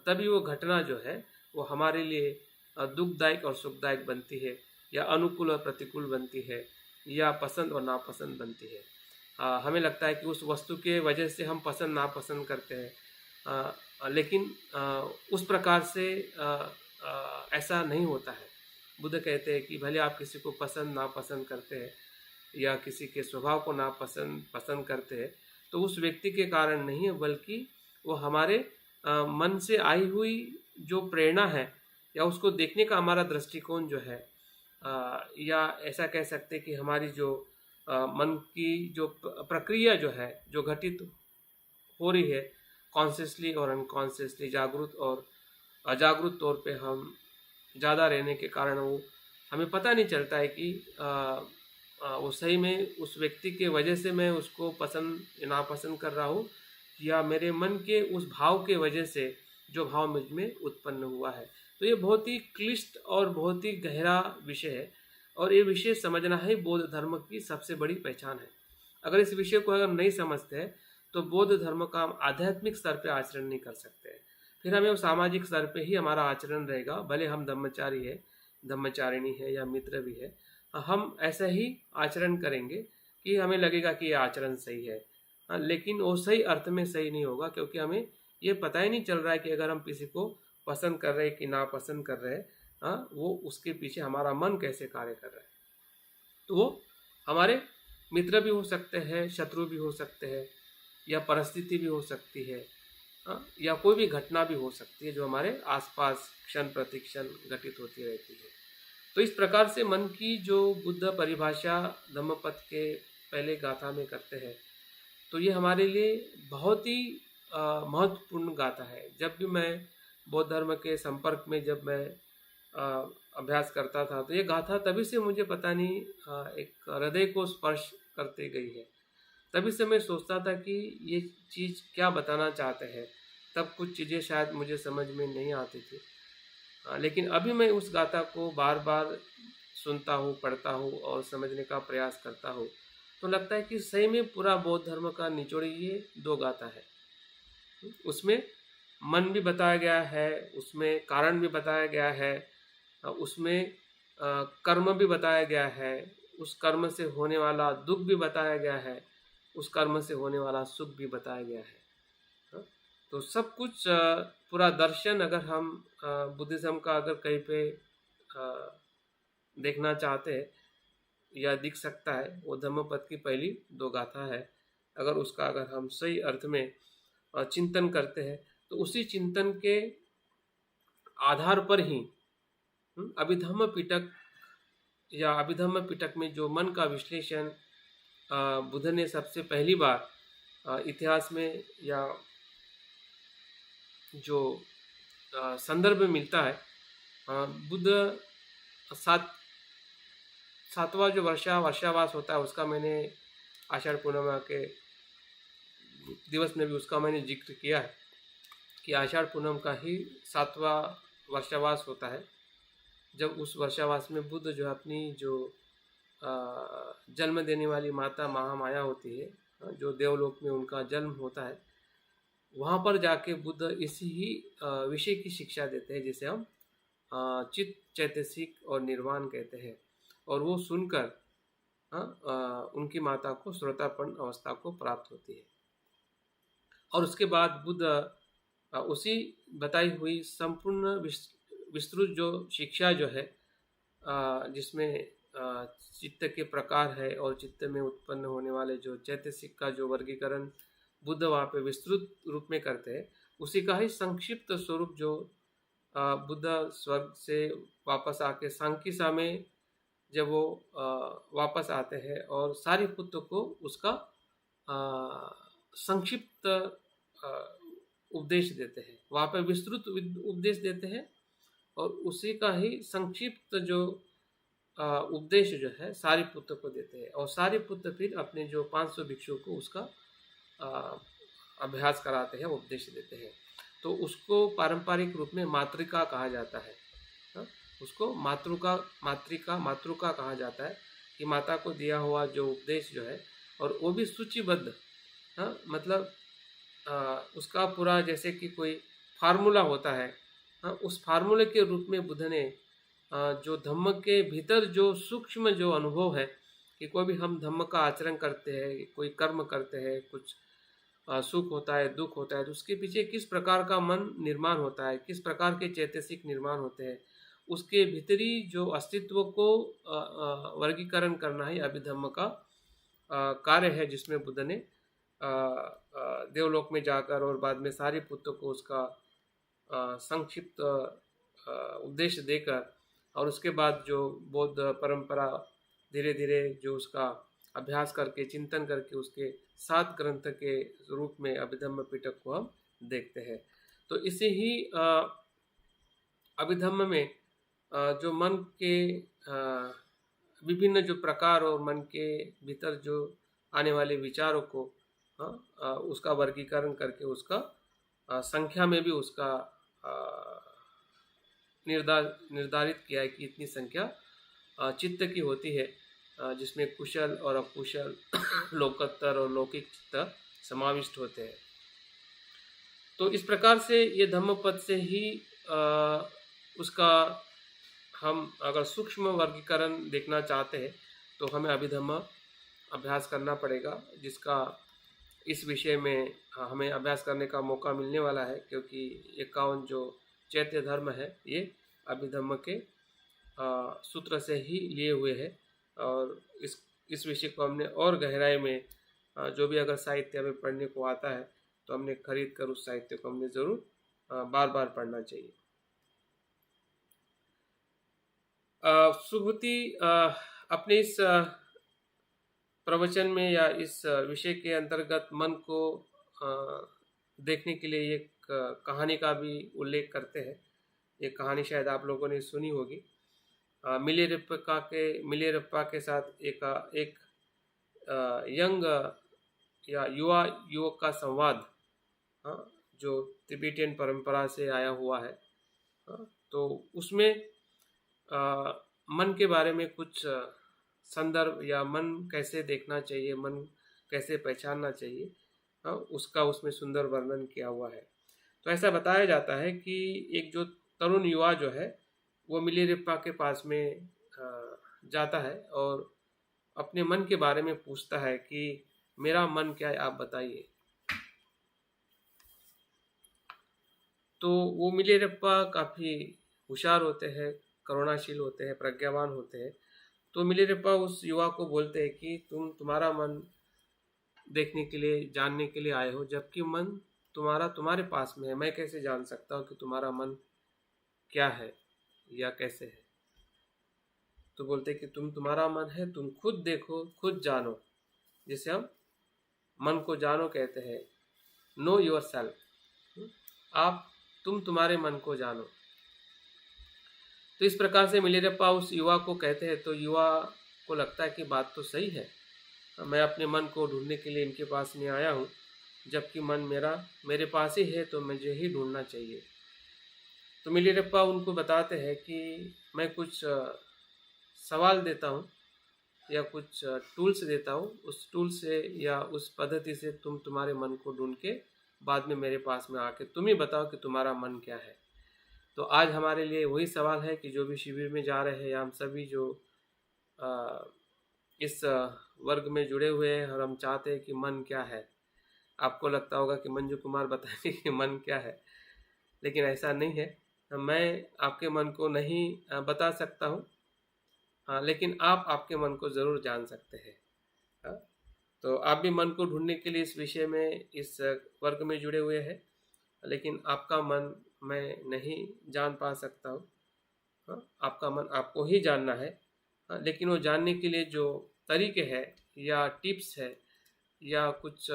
तभी वो घटना जो है वो हमारे लिए दुखदायक और सुखदायक बनती है, या अनुकूल और प्रतिकूल बनती है, या पसंद और नापसंद बनती है। हमें लगता है कि उस वस्तु के वजह से हम पसंद नापसंद करते हैं, लेकिन उस प्रकार से ऐसा नहीं होता है। बुद्ध कहते हैं कि भले आप किसी को पसंद नापसंद करते हैं, या किसी के स्वभाव को नापसंद पसंद करते हैं, तो उस व्यक्ति के कारण नहीं है, बल्कि वो हमारे मन से आई हुई जो प्रेरणा है, या उसको देखने का हमारा दृष्टिकोण जो है, या ऐसा कह सकते हैं कि हमारी जो मन की जो प्रक्रिया जो है, जो घटित हो रही है कॉन्शियसली और अनकॉन्शियसली, जागरूक और अजागरूक तौर पे हम ज़्यादा रहने के कारण वो हमें पता नहीं चलता है कि वो सही में उस व्यक्ति के वजह से मैं उसको पसंद नापसंद कर रहा हूँ, या मेरे मन के उस भाव के वजह से जो भाव मुझ में उत्पन्न हुआ है। तो ये बहुत ही क्लिष्ट और बहुत ही गहरा विषय है, और ये विषय समझना ही बौद्ध धर्म की सबसे बड़ी पहचान है। अगर इस विषय को अगर नहीं समझते हैं तो बौद्ध धर्म का हम आध्यात्मिक स्तर पे आचरण नहीं कर सकते हैं। फिर हमें सामाजिक स्तर पे ही हमारा आचरण रहेगा, भले हम ब्रह्मचारी है, ब्रह्मचारिणी है या मित्र भी है, हम ऐसा ही आचरण करेंगे कि हमें लगेगा कि ये आचरण सही है। लेकिन वो सही अर्थ में सही नहीं होगा, क्योंकि हमें ये पता ही नहीं चल रहा है कि अगर हम किसी को पसंद कर रहे हैं कि नापसंद कर रहे हैं, वो उसके पीछे हमारा मन कैसे कार्य कर रहा है। तो वो हमारे मित्र भी हो सकते हैं, शत्रु भी हो सकते हैं, या परिस्थिति भी हो सकती है, या कोई भी घटना भी हो सकती है जो हमारे आसपास क्षण प्रतिक्षण घटित होती रहती है। तो इस प्रकार से मन की जो बुद्ध परिभाषा धम्मपद के पहले गाथा में करते हैं, तो ये हमारे लिए बहुत ही महत्वपूर्ण गाथा है। जब भी मैं बौद्ध धर्म के संपर्क में जब मैं अभ्यास करता था, तो ये गाथा तभी से मुझे पता नहीं एक हृदय को स्पर्श करते गई है। तभी से मैं सोचता था कि ये चीज़ क्या बताना चाहते हैं। तब कुछ चीज़ें शायद मुझे समझ में नहीं आती थी, लेकिन अभी मैं उस गाथा को बार बार सुनता हूँ, पढ़ता हूँ और समझने का प्रयास करता हूँ, तो लगता है कि सही में पूरा बौद्ध धर्म का निचोड़ ये दो गाथा है। उसमें मन भी बताया गया है, उसमें कारण भी बताया गया है, उसमें कर्म भी बताया गया है, उस कर्म से होने वाला दुख भी बताया गया है, उस कर्म से होने वाला सुख भी बताया गया है। तो सब कुछ पूरा दर्शन अगर हम बुद्धिज़्म का अगर कहीं पे देखना चाहते हैं या दिख सकता है, वो धम्मपद की पहली दो गाथा है। अगर उसका अगर हम सही अर्थ में चिंतन करते हैं, तो उसी चिंतन के आधार पर ही अभिधम्म पिटक या अभिधम्म पिटक में जो मन का विश्लेषण बुद्ध ने सबसे पहली बार इतिहास में या जो संदर्भ मिलता है, बुद्ध सातवां जो वर्षावास होता है उसका मैंने आषाढ़ पूर्णिमा के दिवस में भी उसका मैंने जिक्र किया है कि आषाढ़ पूर्णिमा का ही 7वां वर्षावास होता है, जब उस वर्षावास में बुद्ध जो अपनी जो जन्म देने वाली माता महामाया होती है, जो देवलोक में उनका जन्म होता है, वहाँ पर जाके बुद्ध इसी ही विषय की शिक्षा देते हैं, जिसे हम चित्त, चैतसिक और निर्वाण कहते हैं। और वो सुनकर उनकी माता को श्रोतापन्न अवस्था को प्राप्त होती है। और उसके बाद बुद्ध उसी बताई हुई संपूर्ण विस्तृत जो शिक्षा जो है, जिसमें चित्त के प्रकार है और चित्त में उत्पन्न होने वाले जो चैतसिक का जो वर्गीकरण बुद्ध वहाँ पे विस्तृत रूप में करते हैं, उसी का ही संक्षिप्त स्वरूप जो बुद्ध स्वर्ग से वापस आके सांकीसा में जब वो वापस आते हैं और सारिपुत्र को उसका संक्षिप्त उपदेश देते हैं, वहाँ पे विस्तृत उपदेश देते हैं, और उसी का ही संक्षिप्त जो उपदेश जो है सारिपुत्र को देते हैं। और सारिपुत्र फिर अपने जो 500 भिक्षुओं को उसका अभ्यास कराते हैं, उपदेश देते हैं। तो उसको पारंपरिक रूप में मातृका कहा जाता है। उसको मातृका कहा जाता है कि माता को दिया हुआ जो उपदेश जो है, और वो भी सूचीबद्ध, मतलब उसका पूरा जैसे कि कोई फार्मूला होता है, उस फार्मूले के रूप में बुद्ध ने जो धम्म के भीतर जो सूक्ष्म जो अनुभव है कि कोई भी हम धम्म का आचरण करते हैं, कोई कर्म करते हैं, कुछ सुख होता है, दुख होता है, तो उसके पीछे किस प्रकार का मन निर्माण होता है, किस प्रकार के चैतसिक निर्माण होते हैं, उसके भीतरी जो अस्तित्व को वर्गीकरण करना ही अभिधम्म का कार्य है, जिसमें बुद्ध ने देवलोक में जाकर और बाद में सारिपुत्र को उसका संक्षिप्त उपदेश देकर, और उसके बाद जो बौद्ध परंपरा धीरे धीरे जो उसका अभ्यास करके चिंतन करके उसके 7 ग्रंथ के रूप में अभिधम्म पिटक को हम देखते हैं। तो इसे ही अभिधम्म में जो मन के विभिन्न जो प्रकार और मन के भीतर जो आने वाले विचारों को उसका वर्गीकरण करके उसका संख्या में भी उसका निर्धारित किया है कि इतनी संख्या चित्त की होती है, जिसमें कुशल और अकुशल लोकोत्तर और लौकिक चित्त समाविष्ट होते हैं। तो इस प्रकार से ये धम्मपद से ही उसका हम अगर सूक्ष्म वर्गीकरण देखना चाहते हैं तो हमें अभिधम्म अभ्यास करना पड़ेगा, जिसका इस विषय में हमें अभ्यास करने का मौका मिलने वाला है, क्योंकि 51 जो चैत्य धर्म है ये अभिधम्म के सूत्र से ही लिए हुए हैं। और इस विषय को हमने और गहराई में जो भी अगर साहित्य हमें पढ़ने को आता है तो हमने खरीद कर उस साहित्य को हमने ज़रूर बार बार पढ़ना चाहिए। सुभूति अपने इस प्रवचन में या इस विषय के अंतर्गत मन को देखने के लिए एक कहानी का भी उल्लेख करते हैं। ये कहानी शायद आप लोगों ने सुनी होगी। मिलेरप्पा के साथ एक यंग या युवा युवक का संवाद, जो तिब्बतियन परंपरा से आया हुआ है। तो उसमें मन के बारे में कुछ संदर्भ या मन कैसे देखना चाहिए, मन कैसे पहचानना चाहिए, उसका उसमें सुंदर वर्णन किया हुआ है। तो ऐसा बताया जाता है कि एक जो तरुण युवा जो है वो मिलेरप्पा के पास में जाता है और अपने मन के बारे में पूछता है कि मेरा मन क्या है, आप बताइए। तो वो मिलेरप्पा काफ़ी होशियार होते हैं, करुणाशील होते हैं, प्रज्ञावान होते हैं। तो मिलेरप्पा उस युवा को बोलते हैं कि तुम्हारा मन देखने के लिए, जानने के लिए आए हो, जबकि मन तुम्हारे पास में है। मैं कैसे जान सकता हूँ कि तुम्हारा मन क्या है या कैसे है। तो बोलते हैं कि तुम्हारा मन है, तुम खुद देखो, खुद जानो, जिसे हम मन को जानो कहते हैं। नो योर सेल्फ, तुम्हारे मन को जानो। तो इस प्रकार से मिलेरप्पा उस युवा को कहते हैं। तो युवा को लगता है कि बात तो सही है, मैं अपने मन को ढूंढने के लिए इनके पास में आया हूँ, जबकि मन मेरे पास ही है, तो मुझे ही ढूंढना चाहिए। तो मिलेरप्पा उनको बताते हैं कि मैं कुछ सवाल देता हूँ या कुछ टूल्स देता हूँ, उस टूल से या उस पद्धति से तुम्हारे मन को ढूंढ के बाद में मेरे पास में आके तुम ही बताओ कि तुम्हारा मन क्या है। तो आज हमारे लिए वही सवाल है कि जो भी शिविर में जा रहे हैं या हम सभी जो इस वर्ग में जुड़े हुए हैं और हम चाहते हैं कि मन क्या है। आपको लगता होगा कि मंजू कुमार बताएंगे कि मन क्या है, लेकिन ऐसा नहीं है। मैं आपके मन को नहीं बता सकता हूँ, लेकिन आप आपके मन को ज़रूर जान सकते हैं। तो आप भी मन को ढूंढने के लिए इस विषय में, इस वर्ग में जुड़े हुए हैं, लेकिन आपका मन मैं नहीं जान पा सकता हूँ। आपका मन आपको ही जानना है, लेकिन वो जानने के लिए जो तरीके हैं या टिप्स है या कुछ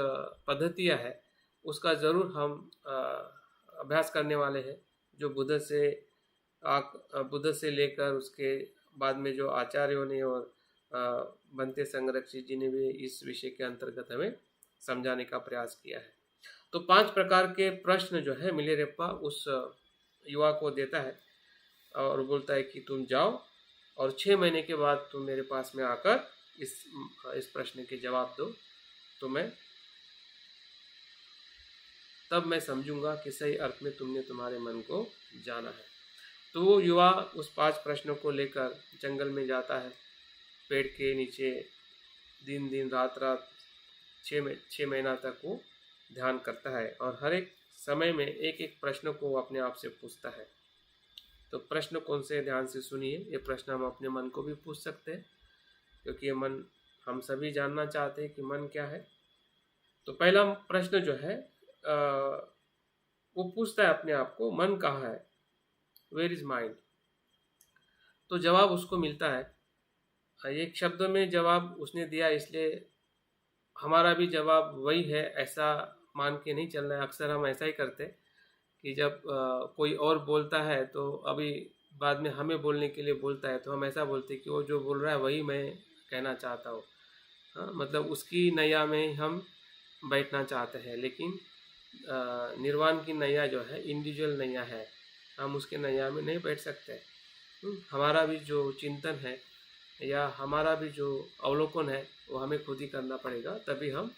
पद्धतियाँ है, उसका ज़रूर हम अभ्यास करने वाले हैं। जो बुद्ध से लेकर उसके बाद में जो आचार्यों ने और बनते संरक्षित जी ने भी इस विषय के अंतर्गत हमें समझाने का प्रयास किया है। तो 5 प्रकार के प्रश्न जो है मिलेरप्पा उस युवा को देता है और बोलता है कि तुम जाओ और 6 महीने के बाद तुम मेरे पास में आकर इस प्रश्न के जवाब दो, तो तब मैं समझूंगा कि सही अर्थ में तुमने तुम्हारे मन को जाना है। तो वो युवा उस 5 प्रश्नों को लेकर जंगल में जाता है, पेड़ के नीचे दिन रात 6 महीना तक वो ध्यान करता है और हर एक समय में एक प्रश्न को वो अपने आप से पूछता है। तो प्रश्न कौन से, ध्यान से सुनिए। ये प्रश्न हम अपने मन को भी पूछ सकते हैं, क्योंकि ये मन, हम सभी जानना चाहते हैं कि मन क्या है। तो पहला प्रश्न जो है वो पूछता है अपने आप को, मन कहाँ है, वेयर इज माइंड। तो जवाब उसको मिलता है। एक शब्द में जवाब उसने दिया, इसलिए हमारा भी जवाब वही है ऐसा मान के नहीं चलना है। अक्सर हम ऐसा ही करते कि जब कोई और बोलता है तो अभी बाद में हमें बोलने के लिए बोलता है, तो हम ऐसा बोलते कि वो जो बोल रहा है वही मैं कहना चाहता हूँ। मतलब उसकी नैया में हम बैठना चाहते हैं। लेकिन निर्वाण की नैया जो है इंडिविजुअल नैया है, हम उसके नैया में नहीं बैठ सकते हैं। हमारा भी जो चिंतन है या हमारा भी जो अवलोकन है वो हमें खुद ही करना पड़ेगा, तभी हम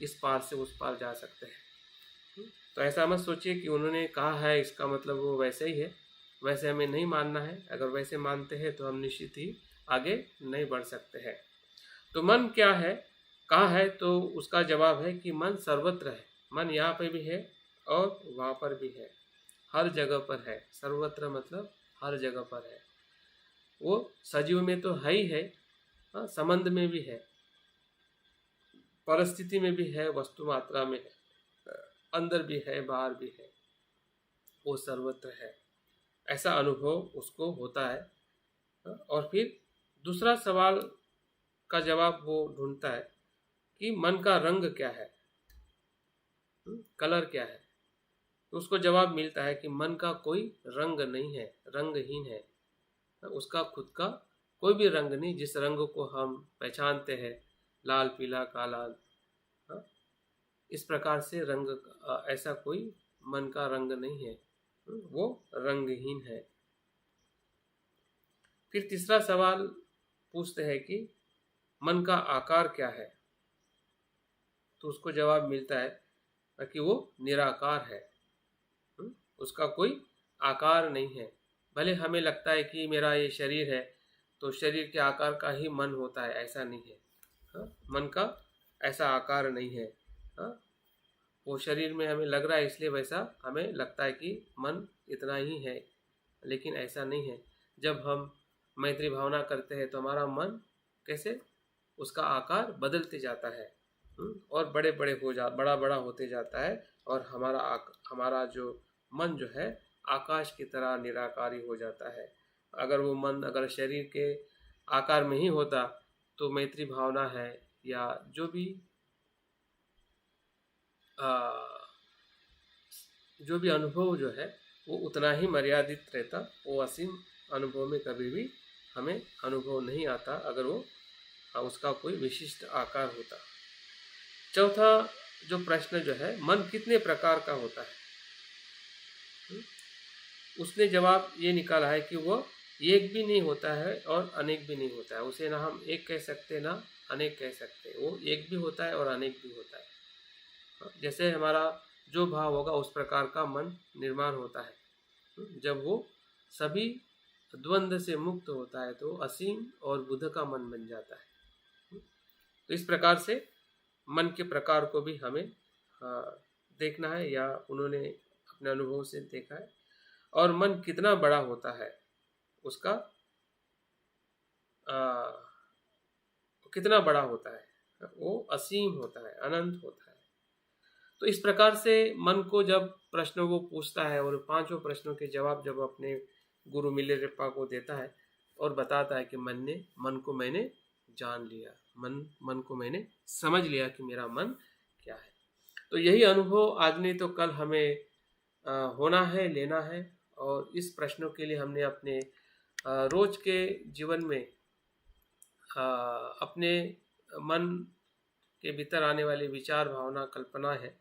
इस पार से उस पार जा सकते हैं। तो ऐसा मत सोचिए कि उन्होंने कहा है इसका मतलब वो वैसे ही है, वैसे हमें नहीं मानना है। अगर वैसे मानते हैं तो हम निश्चित ही आगे नहीं बढ़ सकते हैं। तो मन क्या है, कहा है, तो उसका जवाब है कि मन सर्वत्र है। मन यहाँ पे भी है और वहाँ पर भी है, हर जगह पर है। सर्वत्र मतलब हर जगह पर है। वो सजीव में तो है ही है, हाँ, संबंध में भी है, परिस्थिति में भी है, वस्तु मात्रा में है, अंदर भी है, बाहर भी है। वो सर्वत्र है, ऐसा अनुभव उसको होता है। और फिर दूसरा सवाल का जवाब वो ढूंढता है कि मन का रंग क्या है, कलर क्या है। तो उसको जवाब मिलता है कि मन का कोई रंग नहीं है, रंगहीन है। उसका खुद का कोई भी रंग नहीं, जिस रंग को हम पहचानते हैं, लाल पीला काला, हाँ, इस प्रकार से रंग, ऐसा कोई मन का रंग नहीं है, वो रंगहीन है। फिर तीसरा सवाल पूछते हैं कि मन का आकार क्या है। तो उसको जवाब मिलता है कि वो निराकार है, उसका कोई आकार नहीं है। भले हमें लगता है कि मेरा ये शरीर है तो शरीर के आकार का ही मन होता है, ऐसा नहीं है। हाँ? मन का ऐसा आकार नहीं है। हाँ? वो शरीर में हमें लग रहा है इसलिए वैसा हमें लगता है कि मन इतना ही है, लेकिन ऐसा नहीं है। जब हम मैत्री भावना करते हैं तो हमारा मन कैसे, उसका आकार बदलते जाता है, और बड़ा बड़ा होते जाता है, और हमारा जो मन जो है आकाश की तरह निराकारी हो जाता है। अगर वो मन अगर शरीर के आकार में ही होता तो मैत्री भावना है या जो भी अनुभव जो है वो उतना ही मर्यादित रहता, वो असीम अनुभव में कभी भी हमें अनुभव नहीं आता अगर वो उसका कोई विशिष्ट आकार होता। चौथा जो प्रश्न जो है, मन कितने प्रकार का होता है, उसने जवाब ये निकाला है कि वो एक भी नहीं होता है और अनेक भी नहीं होता है। उसे ना हम एक कह सकते ना अनेक कह सकते, वो एक भी होता है और अनेक भी होता है। जैसे हमारा जो भाव होगा उस प्रकार का मन निर्माण होता है। जब वो सभी द्वंद्व से मुक्त होता है तो असीम और बुद्ध का मन बन जाता है। तो इस प्रकार से मन के प्रकार को भी हमें देखना है, या उन्होंने अपने अनुभव से देखा है। और मन कितना बड़ा होता है, उसका कितना बड़ा होता है, वो असीम होता है, अनंत होता है। तो इस प्रकार से मन को जब प्रश्न वो पूछता है और पांचों प्रश्नों के जवाब जब अपने गुरु मिलेरप्पा को देता है और बताता है कि मन को मैंने जान लिया, मन को मैंने समझ लिया कि मेरा मन क्या है। तो यही अनुभव आज नहीं तो कल हमें होना है, लेना है। और इस प्रश्नों के लिए हमने अपने रोज के जीवन में अपने मन के भीतर आने वाली विचार, भावना, कल्पना है,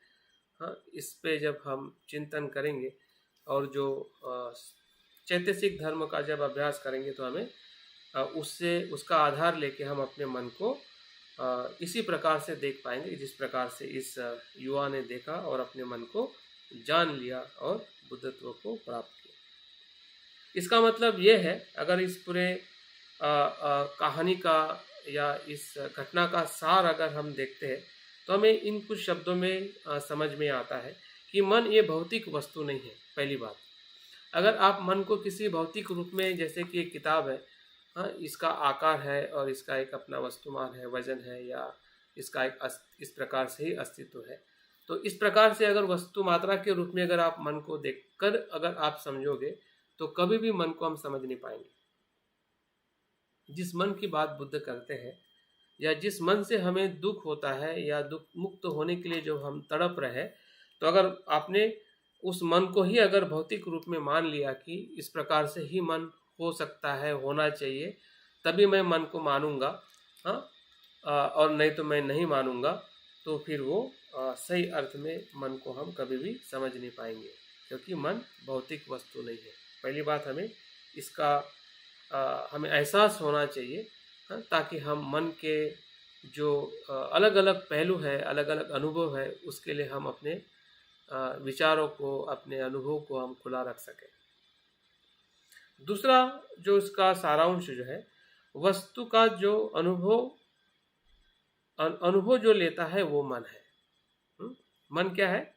हाँ, इस पे जब हम चिंतन करेंगे और जो चैतसिक धर्म का जब अभ्यास करेंगे तो हमें उससे उसका आधार लेके हम अपने मन को इसी प्रकार से देख पाएंगे जिस प्रकार से इस युवा ने देखा और अपने मन को जान लिया और बुद्धत्व को प्राप्त किया। इसका मतलब ये है, अगर इस पूरे कहानी का या इस घटना का सार अगर हम देखते हैं तो हमें इन कुछ शब्दों में समझ में आता है कि मन ये भौतिक वस्तु नहीं है। पहली बात, अगर आप मन को किसी भौतिक रूप में, जैसे कि एक किताब है, हाँ, इसका आकार है और इसका एक अपना वस्तुमान है, वजन है, या इसका एक इस प्रकार से ही अस्तित्व है, तो इस प्रकार से अगर वस्तु मात्रा के रूप में अगर आप मन को देखकर अगर आप समझोगे तो कभी भी मन को हम समझ नहीं पाएंगे। जिस मन की बात बुद्ध करते हैं, या जिस मन से हमें दुख होता है या दुख मुक्त होने के लिए जो हम तड़प रहे, तो अगर आपने उस मन को ही अगर भौतिक रूप में मान लिया कि इस प्रकार से ही मन हो सकता है, होना चाहिए, तभी मैं मन को मानूंगा, हाँ, और नहीं तो मैं नहीं मानूंगा, तो फिर वो सही अर्थ में मन को हम कभी भी समझ नहीं पाएंगे, क्योंकि मन भौतिक वस्तु नहीं है। पहली बात हमें इसका हमें एहसास होना चाहिए, हाँ, ताकि हम मन के जो अलग अलग पहलू है, अलग अलग अनुभव है, उसके लिए हम अपने विचारों को, अपने अनुभव को हम खुला रख सकें। दूसरा जो इसका सारांश जो है, वस्तु का जो अनुभव जो लेता है वो मन है। मन क्या है?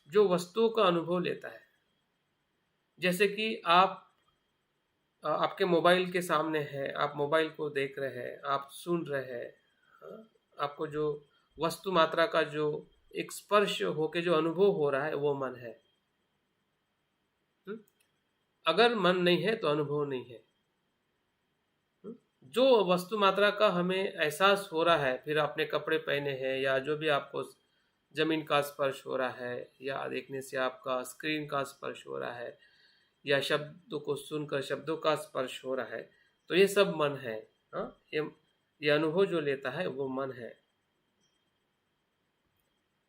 जो वस्तुओं का अनुभव लेता है। जैसे कि आपके मोबाइल के सामने है, आप मोबाइल को देख रहे हैं, आप सुन रहे हैं, हाँ, आपको जो वस्तु मात्रा का जो एक स्पर्श होके जो अनुभव हो रहा है वो मन है। अगर मन नहीं है तो अनुभव नहीं है। जो वस्तु मात्रा का हमें एहसास हो रहा है, फिर आपने कपड़े पहने हैं या जो भी आपको जमीन का स्पर्श हो रहा है, या देखने से आपका स्क्रीन का स्पर्श हो रहा है, या शब्दों को सुनकर शब्दों का स्पर्श हो रहा है, तो ये सब मन है। हाँ, ये अनुभव जो लेता है वो मन है।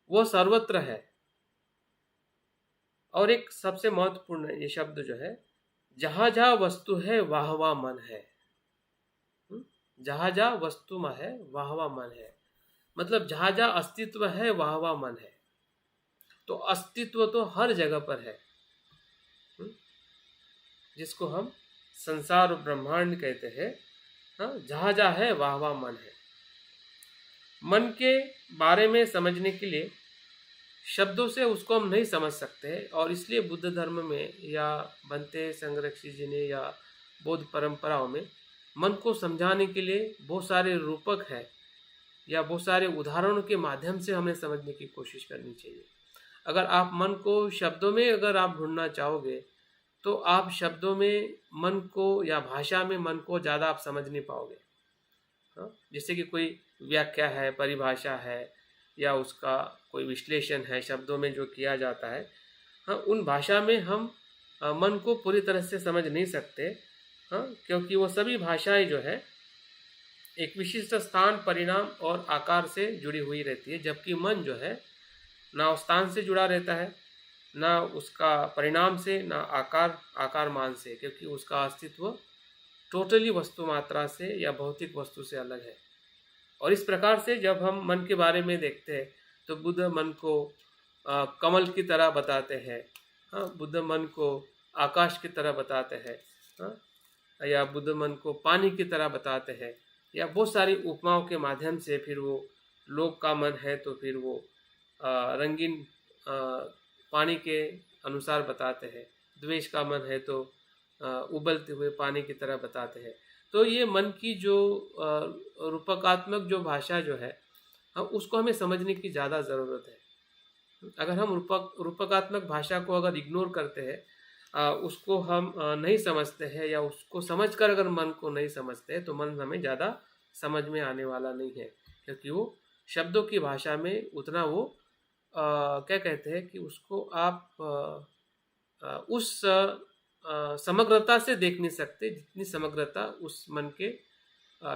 वो सर्वत्र है। और एक सबसे महत्वपूर्ण ये शब्द जो है, जहां जहां वस्तु है वहां वहां मन है। जहां जहां वस्तु में है वहां वहां मन है, मतलब जहां जहां अस्तित्व है वहां वहां मन है। तो अस्तित्व तो हर जगह पर है, जिसको हम संसार और ब्रह्मांड कहते हैं। हाँ, जहां जहां है वहां वहां मन है। मन के बारे में समझने के लिए शब्दों से उसको हम नहीं समझ सकते, और इसलिए बुद्ध धर्म में या बनते संरक्षी जी ने या बौद्ध परंपराओं में मन को समझाने के लिए बहुत सारे रूपक है, या बहुत सारे उदाहरणों के माध्यम से हमें समझने की कोशिश करनी चाहिए। अगर आप मन को शब्दों में अगर आप ढूंढना चाहोगे, तो आप शब्दों में मन को या भाषा में मन को ज़्यादा आप समझ नहीं पाओगे। हाँ, जैसे कि कोई व्याख्या है, परिभाषा है, या उसका कोई विश्लेषण है शब्दों में जो किया जाता है, हाँ, उन भाषा में हम मन को पूरी तरह से समझ नहीं सकते। हाँ, क्योंकि वो सभी भाषाएं जो है एक विशिष्ट स्थान, परिणाम और आकार से जुड़ी हुई रहती है, जबकि मन जो है ना उस स्थान से जुड़ा रहता है, ना उसका परिणाम से, ना आकार मान से, क्योंकि उसका अस्तित्व टोटली वस्तु मात्रा से या भौतिक वस्तु से अलग है। और इस प्रकार से जब हम मन के बारे में देखते हैं, तो बुद्ध मन को कमल की तरह बताते हैं। हाँ, बुद्ध मन को आकाश की तरह बताते हैं। हाँ, या बुद्ध मन को पानी की तरह बताते हैं, या बहुत सारी उपमाओं के माध्यम से फिर वो लोभ का मन है तो फिर वो रंगीन पानी के अनुसार बताते हैं, द्वेष का मन है तो उबलते हुए पानी की तरह बताते हैं। तो ये मन की जो रूपकात्मक जो भाषा जो है, उसको हमें समझने की ज़्यादा ज़रूरत है। अगर हम रूपकात्मक भाषा को अगर इग्नोर करते हैं, उसको हम नहीं समझते हैं, या उसको समझकर अगर मन को नहीं समझते हैं, तो मन हमें ज़्यादा समझ में आने वाला नहीं है, क्योंकि वो शब्दों की भाषा में उतना वो क्या कहते हैं कि उसको आप उस समग्रता से देख नहीं सकते जितनी समग्रता उस मन के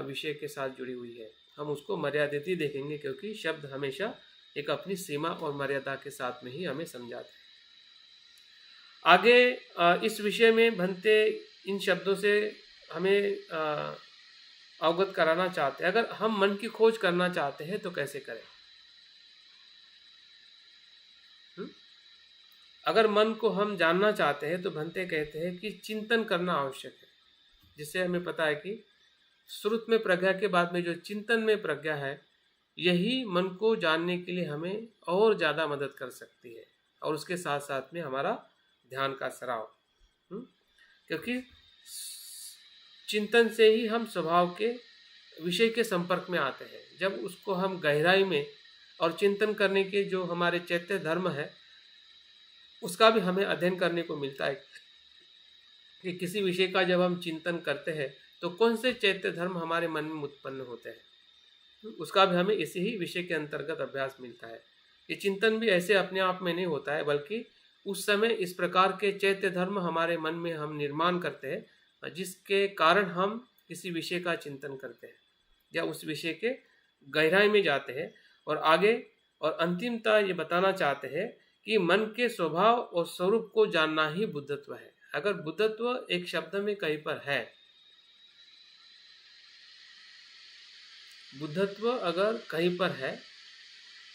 विषय के साथ जुड़ी हुई है। हम उसको मर्यादित ही देखेंगे, क्योंकि शब्द हमेशा एक अपनी सीमा और मर्यादा के साथ में ही हमें समझाते हैं। आगे इस विषय में भंते इन शब्दों से हमें अवगत कराना चाहते हैं। अगर हम मन की खोज करना चाहते हैं तो कैसे करें? अगर मन को हम जानना चाहते हैं तो भंते कहते हैं कि चिंतन करना आवश्यक है। जिससे हमें पता है कि श्रुत में प्रज्ञा के बाद में जो चिंतन में प्रज्ञा है, यही मन को जानने के लिए हमें और ज़्यादा मदद कर सकती है, और उसके साथ साथ में हमारा ध्यान का सराव। क्योंकि चिंतन से ही हम स्वभाव के विषय के संपर्क में आते हैं। जब उसको हम गहराई में और चिंतन करने के जो हमारे चैत्य धर्म है, उसका भी हमें अध्ययन करने को मिलता है कि किसी विषय का जब हम चिंतन करते हैं तो कौन से चैत्य धर्म हमारे मन में उत्पन्न होते हैं, उसका भी हमें इसी ही विषय के अंतर्गत अभ्यास मिलता है। ये चिंतन भी ऐसे अपने आप में नहीं होता है, बल्कि उस समय इस प्रकार के चैत्य धर्म हमारे मन में हम निर्माण करते हैं, जिसके कारण हम किसी विषय का चिंतन करते हैं या उस विषय के गहराई में जाते हैं, और आगे और अंतिमता ये बताना चाहते हैं कि मन के स्वभाव और स्वरूप को जानना ही बुद्धत्व है। अगर बुद्धत्व एक शब्द में कहीं पर है, बुद्धत्व अगर कहीं पर है,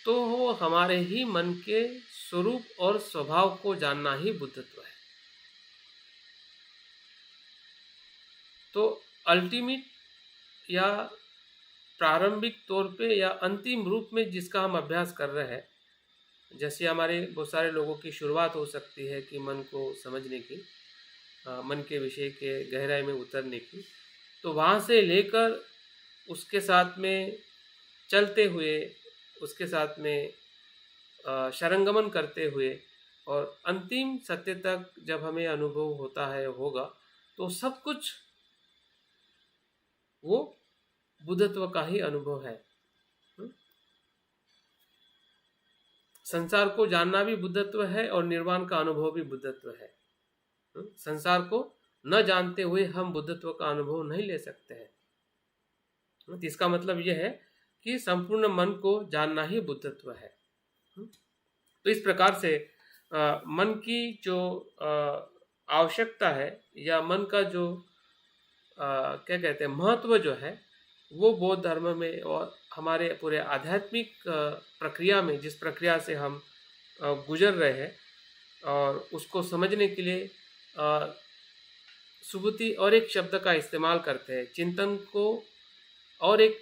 तो वो हमारे ही मन के स्वरूप और स्वभाव को जानना ही बुद्धत्व है। तो अल्टीमेट या प्रारंभिक तौर पे या अंतिम रूप में जिसका हम अभ्यास कर रहे हैं, जैसे हमारे बहुत सारे लोगों की शुरुआत हो सकती है कि मन को समझने की, मन के विषय के गहराई में उतरने की, तो वहाँ से लेकर उसके साथ में चलते हुए, उसके साथ में शरंगमन करते हुए और अंतिम सत्य तक जब हमें अनुभव होता है होगा, तो सब कुछ वो बुद्धत्व का ही अनुभव है। संसार को जानना भी बुद्धत्व है और निर्वाण का अनुभव भी बुद्धत्व है। संसार को न जानते हुए हम बुद्धत्व का अनुभव नहीं ले सकते हैं। तो इसका मतलब यह है कि संपूर्ण मन को जानना ही बुद्धत्व है। तो इस प्रकार से मन की जो आवश्यकता है या मन का जो क्या कहते हैं महत्व जो है, वो बौद्ध धर्म में और हमारे पूरे आध्यात्मिक प्रक्रिया में, जिस प्रक्रिया से हम गुजर रहे हैं, और उसको समझने के लिए सुबुद्धि और एक शब्द का इस्तेमाल करते हैं, चिंतन को। और एक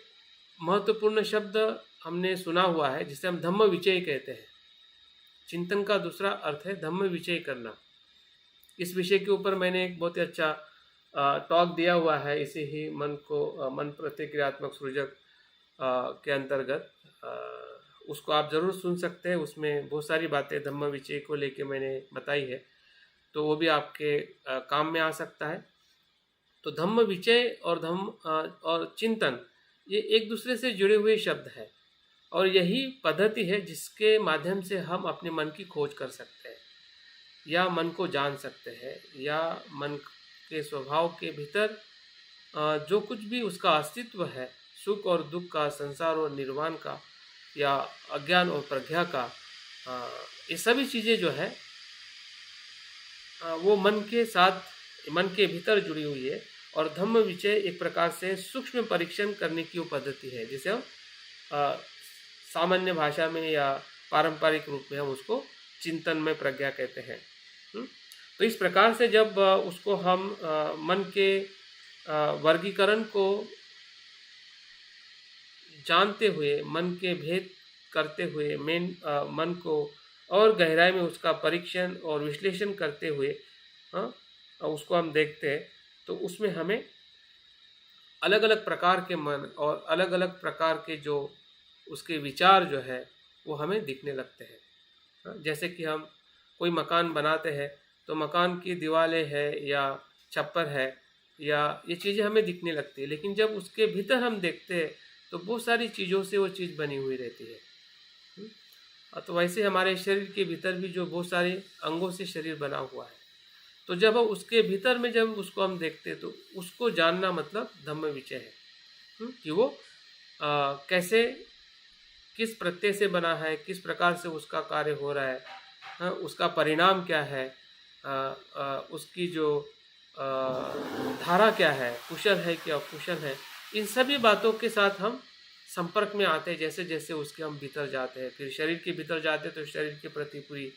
महत्वपूर्ण शब्द हमने सुना हुआ है जिसे हम धम्म विचय कहते हैं। चिंतन का दूसरा अर्थ है धम्म विचय करना। इस विषय के ऊपर मैंने एक बहुत ही अच्छा टॉक दिया हुआ है, इसे ही मन प्रतिक्रियात्मक सृजक के अंतर्गत। उसको आप ज़रूर सुन सकते हैं। उसमें बहुत सारी बातें धम्म विचय को लेके मैंने बताई है, तो वो भी आपके काम में आ सकता है। तो धम्म विचय और और चिंतन, ये एक दूसरे से जुड़े हुए शब्द हैं, और यही पद्धति है जिसके माध्यम से हम अपने मन की खोज कर सकते हैं, या मन को जान सकते हैं, या मन के स्वभाव के भीतर जो कुछ भी उसका अस्तित्व है, सुख और दुख का, संसार और निर्वाण का, या अज्ञान और प्रज्ञा का, ये सभी चीज़ें जो है वो मन के साथ, मन के भीतर जुड़ी हुई है। और धम्म विचय एक प्रकार से सूक्ष्म परीक्षण करने की वो पद्धति है, जिसे हम सामान्य भाषा में या पारंपरिक रूप में हम उसको चिंतन में प्रज्ञा कहते हैं। तो इस प्रकार से जब उसको हम मन के वर्गीकरण को जानते हुए, मन के भेद करते हुए, मन को और गहराई में उसका परीक्षण और विश्लेषण करते हुए उसको हम देखते हैं, तो उसमें हमें अलग अलग प्रकार के मन और अलग अलग प्रकार के जो उसके विचार जो है वो हमें दिखने लगते हैं। जैसे कि हम कोई मकान बनाते हैं, तो मकान की दीवारें है या छप्पर है या ये चीज़ें हमें दिखने लगती है, लेकिन जब उसके भीतर हम देखते हैं तो बहुत सारी चीज़ों से वो चीज़ बनी हुई रहती है। तो वैसे हमारे शरीर के भीतर भी जो बहुत सारे अंगों से शरीर बना हुआ है, तो जब हम उसके भीतर में जब उसको हम देखते हैं, तो उसको जानना मतलब धम्म विचय है कि वो कैसे, किस प्रत्यय से बना है, किस प्रकार से उसका कार्य हो रहा है, उसका परिणाम क्या है, उसकी जो धारा क्या है, कुशल है कि अकुशल है, इन सभी बातों के साथ हम संपर्क में आते हैं। जैसे जैसे उसके हम भीतर जाते हैं, फिर शरीर के भीतर जाते हैं, तो शरीर के प्रति पूरी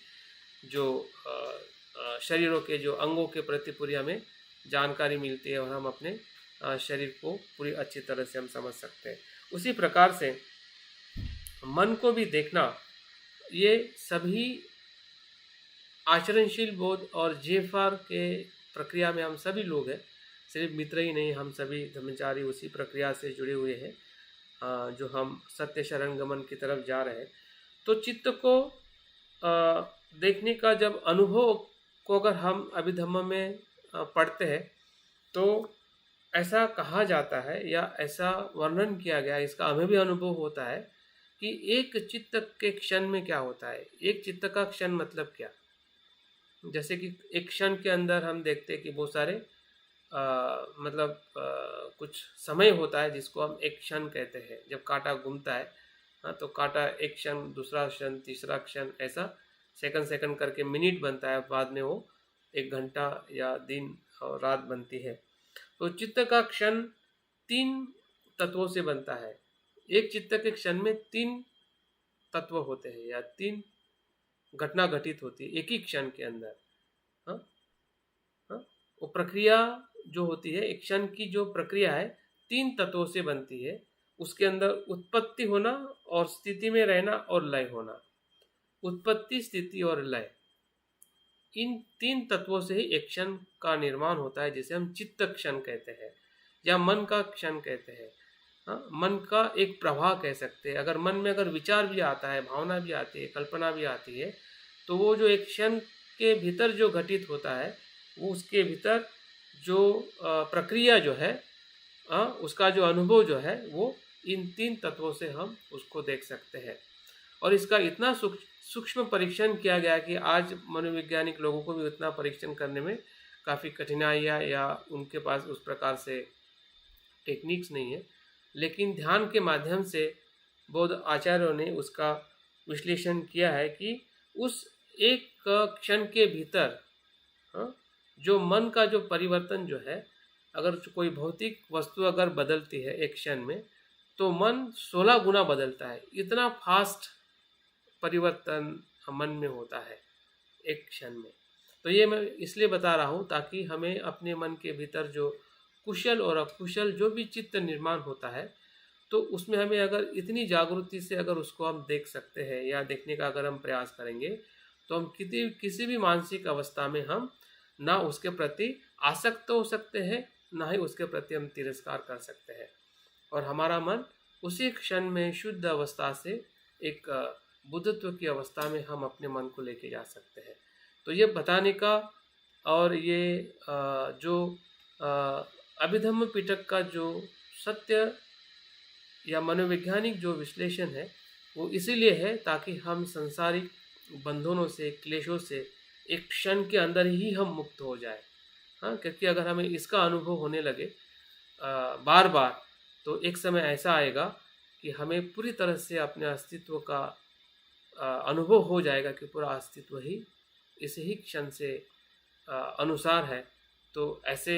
जो शरीरों के जो अंगों के प्रति पूरी हमें जानकारी मिलती है, और हम अपने शरीर को पूरी अच्छी तरह से हम समझ सकते हैं। उसी प्रकार से मन को भी देखना, ये सभी आचरणशील बोध और जेफार के प्रक्रिया में हम सभी लोग हैं। सिर्फ मित्र ही नहीं, हम सभी धर्मचारी उसी प्रक्रिया से जुड़े हुए हैं, जो हम सत्य शरणगमन की तरफ जा रहे हैं। तो चित्त को देखने का जब अनुभव को अगर हम अभिधम्म में पढ़ते हैं, तो ऐसा कहा जाता है या ऐसा वर्णन किया गया, इसका हमें भी अनुभव होता है कि एक चित्त के क्षण में क्या होता है। एक चित्त का क्षण मतलब क्या, जैसे कि एक क्षण के अंदर हम देखते हैं कि बहुत सारे कुछ समय होता है जिसको हम एक क्षण कहते हैं। जब कांटा घूमता है, तो कांटा एक क्षण, दूसरा क्षण, तीसरा क्षण, ऐसा सेकंड सेकंड करके मिनट बनता है, बाद में वो 1 घंटा या दिन और रात बनती है। तो चित्त का क्षण 3 तत्वों से बनता है। एक चित्त के क्षण में 3 तत्व होते हैं या 3 घटना घटित होती है एक ही क्षण के अंदर। हाँ, हाँ? वो प्रक्रिया जो होती है, एक क्षण की जो प्रक्रिया है 3 तत्वों से बनती है। उसके अंदर उत्पत्ति होना और स्थिति में रहना और लय होना। उत्पत्ति, स्थिति और लय, इन 3 तत्वों से ही एक क्षण का निर्माण होता है, जिसे हम चित्त क्षण कहते हैं या मन का क्षण कहते हैं। हाँ, मन का एक प्रवाह कह सकते हैं। अगर मन में अगर विचार भी आता है, भावना भी आती है, कल्पना भी आती है, तो वो जो एक क्षण के भीतर जो घटित होता है, वो उसके भीतर जो प्रक्रिया जो है, उसका जो अनुभव जो है, वो इन 3 तत्वों से हम उसको देख सकते हैं। और इसका इतना सूक्ष्म परीक्षण किया गया कि आज मनोवैज्ञानिक लोगों को भी उतना परीक्षण करने में काफ़ी कठिनाइयाँ या उनके पास उस प्रकार से टेक्निक्स नहीं है। लेकिन ध्यान के माध्यम से बौद्ध आचार्यों ने उसका विश्लेषण किया है कि उस एक क्षण के भीतर जो मन का जो परिवर्तन जो है, अगर कोई भौतिक वस्तु अगर बदलती है एक क्षण में, तो मन 16 गुना बदलता है। इतना फास्ट परिवर्तन मन में होता है एक क्षण में। तो ये मैं इसलिए बता रहा हूँ ताकि हमें अपने मन के भीतर जो कुशल और अकुशल जो भी चित्त निर्माण होता है, तो उसमें हमें अगर इतनी जागृति से अगर उसको हम देख सकते हैं या देखने का अगर हम प्रयास करेंगे, तो हम किसी भी मानसिक अवस्था में हम ना उसके प्रति आसक्त हो सकते हैं, ना ही उसके प्रति हम तिरस्कार कर सकते हैं। और हमारा मन उसी क्षण में शुद्ध अवस्था से एक बुद्धत्व की अवस्था में हम अपने मन को लेके जा सकते हैं। तो ये बताने का और ये जो अभिधम्म पिटक का जो सत्य या मनोवैज्ञानिक जो विश्लेषण है, वो इसीलिए है ताकि हम संसारिक बंधनों से, क्लेशों से एक क्षण के अंदर ही हम मुक्त हो जाए। हाँ, क्योंकि अगर हमें इसका अनुभव होने लगे बार बार, तो एक समय ऐसा आएगा कि हमें पूरी तरह से अपने अस्तित्व का अनुभव हो जाएगा कि पूरा अस्तित्व ही इस ही क्षण से अनुसार है। तो ऐसे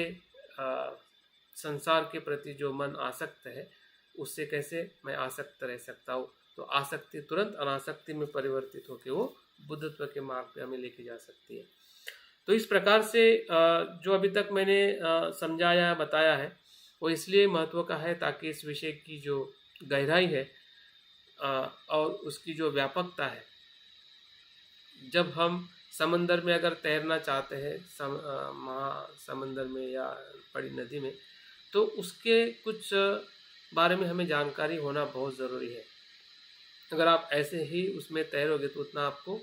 संसार के प्रति जो मन आसक्त है, उससे कैसे मैं आसक्त रह सकता हूँ। तो आसक्ति तुरंत अनासक्ति में परिवर्तित होकर वो बुद्धत्व के मार्ग पे हमें लेके जा सकती है। तो इस प्रकार से जो अभी तक मैंने समझाया बताया है, वो इसलिए महत्व का है ताकि इस विषय की जो गहराई है और उसकी जो व्यापकता है, जब हम समंदर में अगर तैरना चाहते हैं, महासमंदर में या बड़ी नदी में, तो उसके कुछ बारे में हमें जानकारी होना बहुत ज़रूरी है। अगर आप ऐसे ही उसमें तैरोगे तो उतना आपको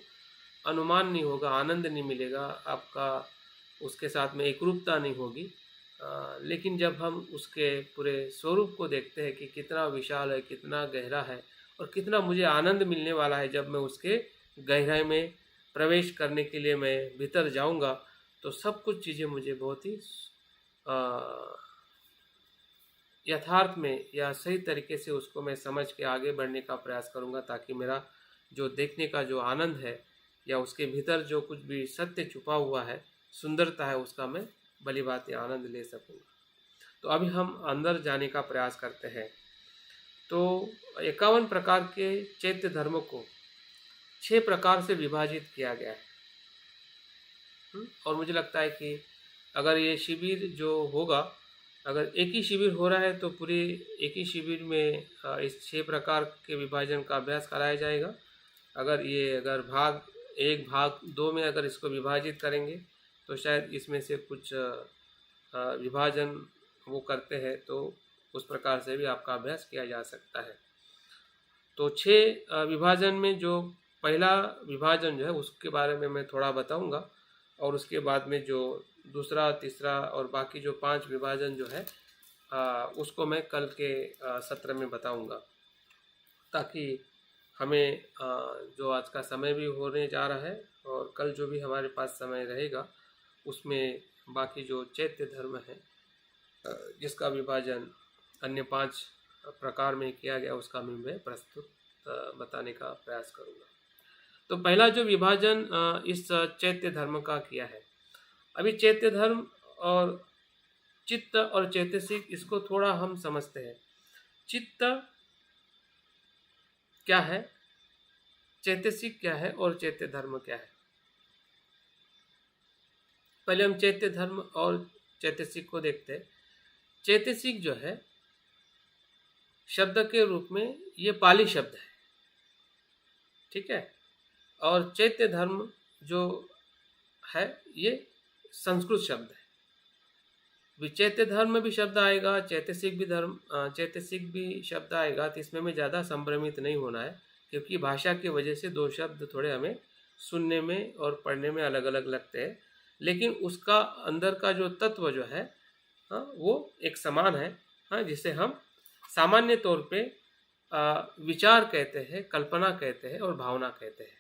अनुमान नहीं होगा, आनंद नहीं मिलेगा, आपका उसके साथ में एकरूपता नहीं होगी। लेकिन जब हम उसके पूरे स्वरूप को देखते हैं कि कितना विशाल है, कितना गहरा है और कितना मुझे आनंद मिलने वाला है जब मैं उसके गहराई में प्रवेश करने के लिए मैं भीतर जाऊंगा, तो सब कुछ चीज़ें मुझे बहुत ही यथार्थ में या सही तरीके से उसको मैं समझ के आगे बढ़ने का प्रयास करूंगा, ताकि मेरा जो देखने का जो आनंद है या उसके भीतर जो कुछ भी सत्य छुपा हुआ है, सुंदरता है, उसका मैं भली भांति आनंद ले सकूँगा। तो अभी हम अंदर जाने का प्रयास करते हैं। तो 51 प्रकार के चैत्य धर्म को 6 प्रकार से विभाजित किया गया है। और मुझे लगता है कि अगर ये शिविर जो होगा, अगर एक ही शिविर हो रहा है तो पूरी एक ही शिविर में इस 6 प्रकार के विभाजन का अभ्यास कराया जाएगा। अगर भाग 1 भाग 2 में अगर इसको विभाजित करेंगे तो शायद इसमें से कुछ विभाजन वो करते हैं, तो उस प्रकार से भी आपका अभ्यास किया जा सकता है। तो 6 विभाजन में जो पहला विभाजन जो है उसके बारे में मैं थोड़ा बताऊंगा, और उसके बाद में जो दूसरा, तीसरा और बाकी जो 5 विभाजन जो है उसको मैं कल के सत्र में बताऊंगा, ताकि हमें जो आज का समय भी होने जा रहा है और कल जो भी हमारे पास समय रहेगा उसमें बाकी जो चैत्य धर्म है जिसका विभाजन अन्य 5 प्रकार में किया गया, उसका मैं प्रस्तुत बताने का प्रयास करूँगा। तो पहला जो विभाजन इस चैत्य धर्म का किया है, अभी चैत्य धर्म और चित्त और चैतसिक, इसको थोड़ा हम समझते हैं। चित्त क्या है, चैतसिक क्या है और चैत्य धर्म क्या है। पहले हम चैत्य धर्म और चैतसिक को देखते हैं। चैतसिक जो है शब्द के रूप में ये पाली शब्द है, ठीक है। और चैत्य धर्म जो है ये संस्कृत शब्द है। चैत्य धर्म में भी शब्द आएगा, चैतसिक भी शब्द आएगा, तो इसमें हमें ज़्यादा संभ्रमित नहीं होना है, क्योंकि भाषा की वजह से दो शब्द थोड़े हमें सुनने में और पढ़ने में अलग अलग लगते हैं, लेकिन उसका अंदर का जो तत्व जो है वो एक समान है। जिसे हम सामान्य तौर पे विचार कहते हैं, कल्पना कहते हैं और भावना कहते हैं।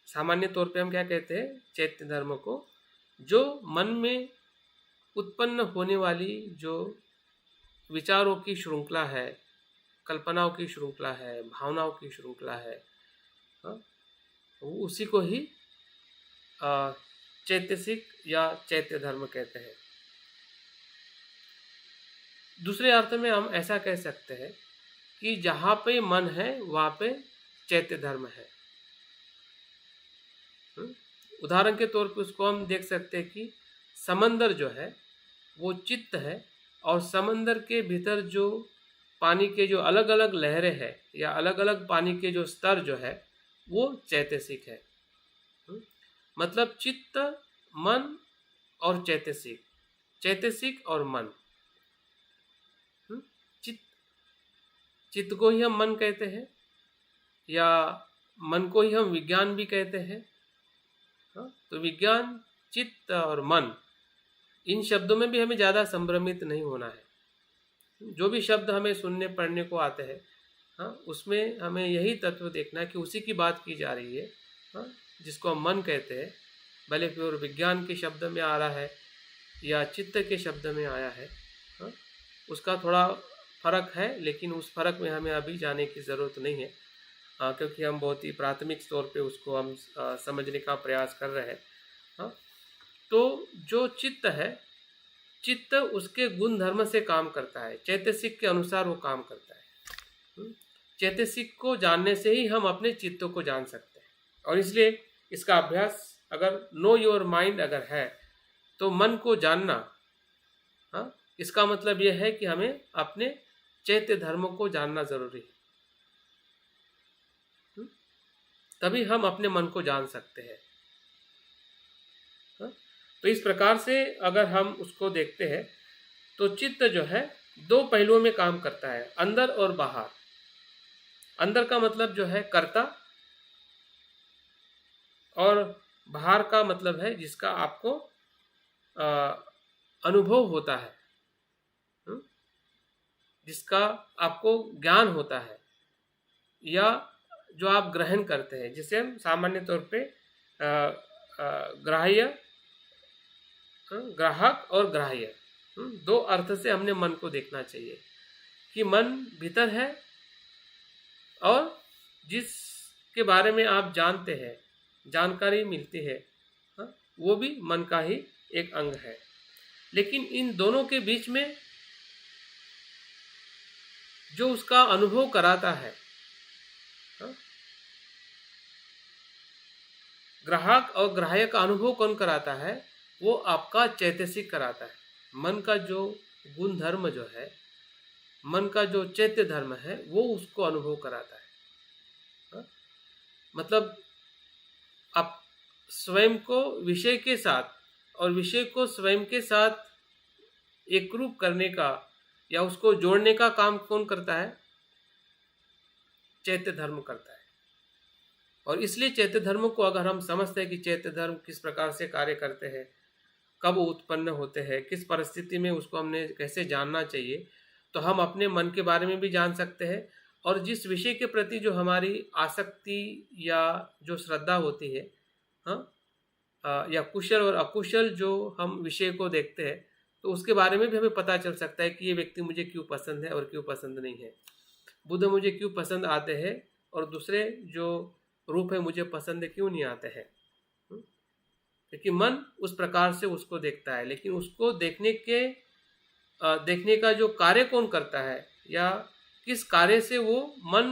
सामान्य तौर पे हम क्या कहते हैं, चैत्य धर्म को जो मन में उत्पन्न होने वाली जो विचारों की श्रृंखला है, कल्पनाओं की श्रृंखला है, भावनाओं की श्रृंखला है, उसी को ही चैतसिक या चैत्य धर्म कहते हैं। दूसरे अर्थ में हम ऐसा कह सकते हैं कि जहाँ पे मन है वहाँ पे चैत्य धर्म है। उदाहरण के तौर पर उसको हम देख सकते हैं कि समंदर जो है वो चित्त है, और समंदर के भीतर जो पानी के जो अलग अलग लहरें हैं या अलग अलग पानी के जो स्तर जो है वो चैतसिक है। मतलब चित्त, मन और चैतसिक, चैतसिक और मन। चित्त को ही हम मन कहते हैं या मन को ही हम विज्ञान भी कहते हैं। तो विज्ञान, चित्त और मन, इन शब्दों में भी हमें ज़्यादा संभ्रमित नहीं होना है। जो भी शब्द हमें सुनने पढ़ने को आते हैं उसमें हमें यही तत्व देखना है कि उसी की बात की जा रही है, जिसको हम मन कहते हैं, भले फिर विज्ञान के शब्द में आ रहा है या चित्त के शब्द में आया है, उसका थोड़ा फर्क है, लेकिन उस फर्क में हमें अभी जाने की ज़रूरत नहीं है, क्योंकि हम बहुत ही प्राथमिक तौर पे उसको हम समझने का प्रयास कर रहे हैं। तो जो चित्त है, चित्त उसके गुण धर्म से काम करता है, चैतसिक के अनुसार वो काम करता है। चैतसिक को जानने से ही हम अपने चित्त को जान सकते हैं, और इसलिए इसका अभ्यास अगर नो योर माइंड अगर है तो मन को जानना, इसका मतलब यह है कि हमें अपने चैत्य धर्म को जानना जरूरी है, तभी हम अपने मन को जान सकते हैं। तो इस प्रकार से अगर हम उसको देखते हैं तो चित्त जो है दो पहलुओं में काम करता है, अंदर और बाहर। अंदर का मतलब जो है कर्ता, और बाहर का मतलब है जिसका आपको अनुभव होता है, जिसका आपको ज्ञान होता है, या जो आप ग्रहण करते हैं, जिसे हम सामान्य तौर पे ग्राह्य, ग्राहक और ग्राह्य, दो अर्थ से हमने मन को देखना चाहिए कि मन भीतर है और जिसके बारे में आप जानते हैं, जानकारी मिलती है, वो भी मन का ही एक अंग है। लेकिन इन दोनों के बीच में जो उसका अनुभव कराता है, ग्राहक और ग्राह्य का अनुभव कौन कराता है, वो आपका चैतसिक कराता है। मन का जो गुण धर्म जो है, मन का जो चैत्य धर्म है, वो उसको अनुभव कराता है। मतलब आप स्वयं को विषय के साथ और विषय को स्वयं के साथ एकरूप करने का या उसको जोड़ने का काम कौन करता है, चैत्य धर्म करता है। और इसलिए चैत्य धर्म को अगर हम समझते हैं कि चैत्य धर्म किस प्रकार से कार्य करते हैं, कब उत्पन्न होते हैं, किस परिस्थिति में उसको हमने कैसे जानना चाहिए, तो हम अपने मन के बारे में भी जान सकते हैं, और जिस विषय के प्रति जो हमारी आसक्ति या जो श्रद्धा होती है, या कुशल और अकुशल जो हम विषय को देखते हैं, तो उसके बारे में भी हमें पता चल सकता है कि ये व्यक्ति मुझे क्यों पसंद है और क्यों पसंद नहीं है, बुद्ध मुझे क्यों पसंद आते हैं और दूसरे जो रूप है मुझे पसंद क्यों नहीं आते हैं। क्योंकि मन उस प्रकार से उसको देखता है। लेकिन उसको देखने का जो कार्य कौन करता है, या किस कार्य से वो मन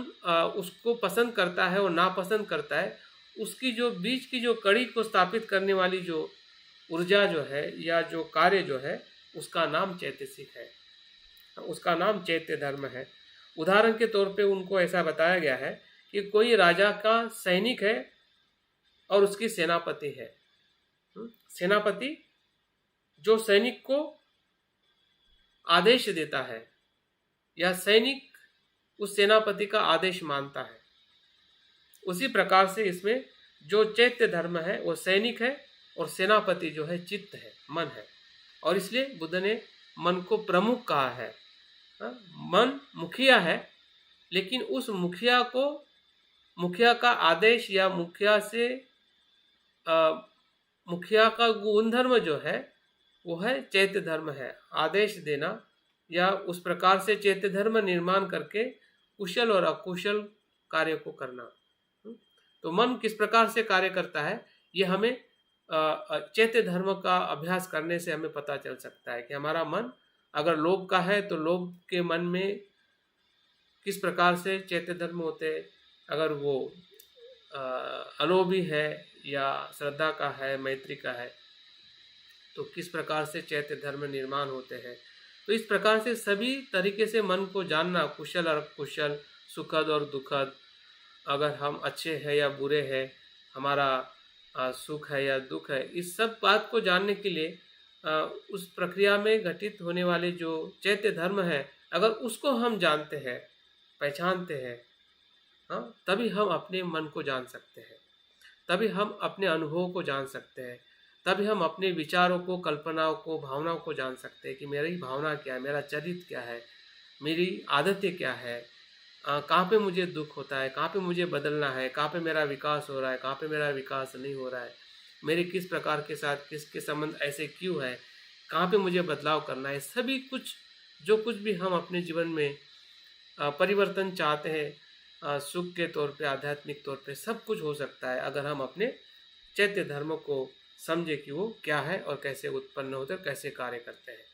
उसको पसंद करता है और नापसंद करता है, उसकी जो बीच की जो कड़ी को स्थापित करने वाली जो ऊर्जा जो है या जो कार्य जो है, उसका नाम चैतसिक है, उसका नाम चैत्य धर्म है। उदाहरण के तौर पे उनको ऐसा बताया गया है कि कोई राजा का सैनिक है और उसकी सेनापति है। सेनापति जो सैनिक को आदेश देता है, या सैनिक उस सेनापति का आदेश मानता है, उसी प्रकार से इसमें जो चैत्य धर्म है वो सैनिक है और सेनापति जो है चित्त है, मन है। और इसलिए बुद्ध ने मन को प्रमुख कहा है। मन मुखिया है, लेकिन उस मुखिया का आदेश या मुखिया का गुणधर्म जो है वो है चैत्य धर्म है, आदेश देना, या उस प्रकार से चैत्य धर्म निर्माण करके कुशल और अकुशल कार्य को करना। तो मन किस प्रकार से कार्य करता है, ये हमें चैत्य धर्म का अभ्यास करने से हमें पता चल सकता है कि हमारा मन अगर लोभ का है तो लोभ के मन में किस प्रकार से चैत्य धर्म होते हैं, अगर वो अलोभी है या श्रद्धा का है, मैत्री का है, तो किस प्रकार से चैत्य धर्म निर्माण होते हैं। तो इस प्रकार से सभी तरीके से मन को जानना, कुशल और अकुशल, सुखद और दुखद, अगर हम अच्छे हैं या बुरे हैं, हमारा सुख है या दुख है, इस सब बात को जानने के लिए उस प्रक्रिया में घटित होने वाले जो चैत्य धर्म है, अगर उसको हम जानते हैं, पहचानते हैं, तभी हम अपने मन को जान सकते हैं, तभी हम अपने अनुभवों को जान सकते हैं, तभी हम अपने विचारों को, कल्पनाओं को, भावनाओं को जान सकते हैं कि मेरी भावना क्या है, मेरा चरित्र क्या है, मेरी आदतें क्या है, कहाँ पे मुझे दुख होता है, कहाँ पे मुझे बदलना है, कहाँ पे मेरा विकास हो रहा है, कहाँ पे मेरा विकास नहीं हो रहा है, मेरे किस प्रकार के साथ किसके संबंध ऐसे क्यों है, कहाँ पे मुझे बदलाव करना है। सभी कुछ जो कुछ भी हम अपने जीवन में परिवर्तन चाहते हैं, सुख के तौर पे, आध्यात्मिक तौर पे, सब कुछ हो सकता है अगर हम अपने चैत्य धर्म को समझे कि वो क्या है और कैसे उत्पन्न होते हैं, कैसे कार्य करते हैं।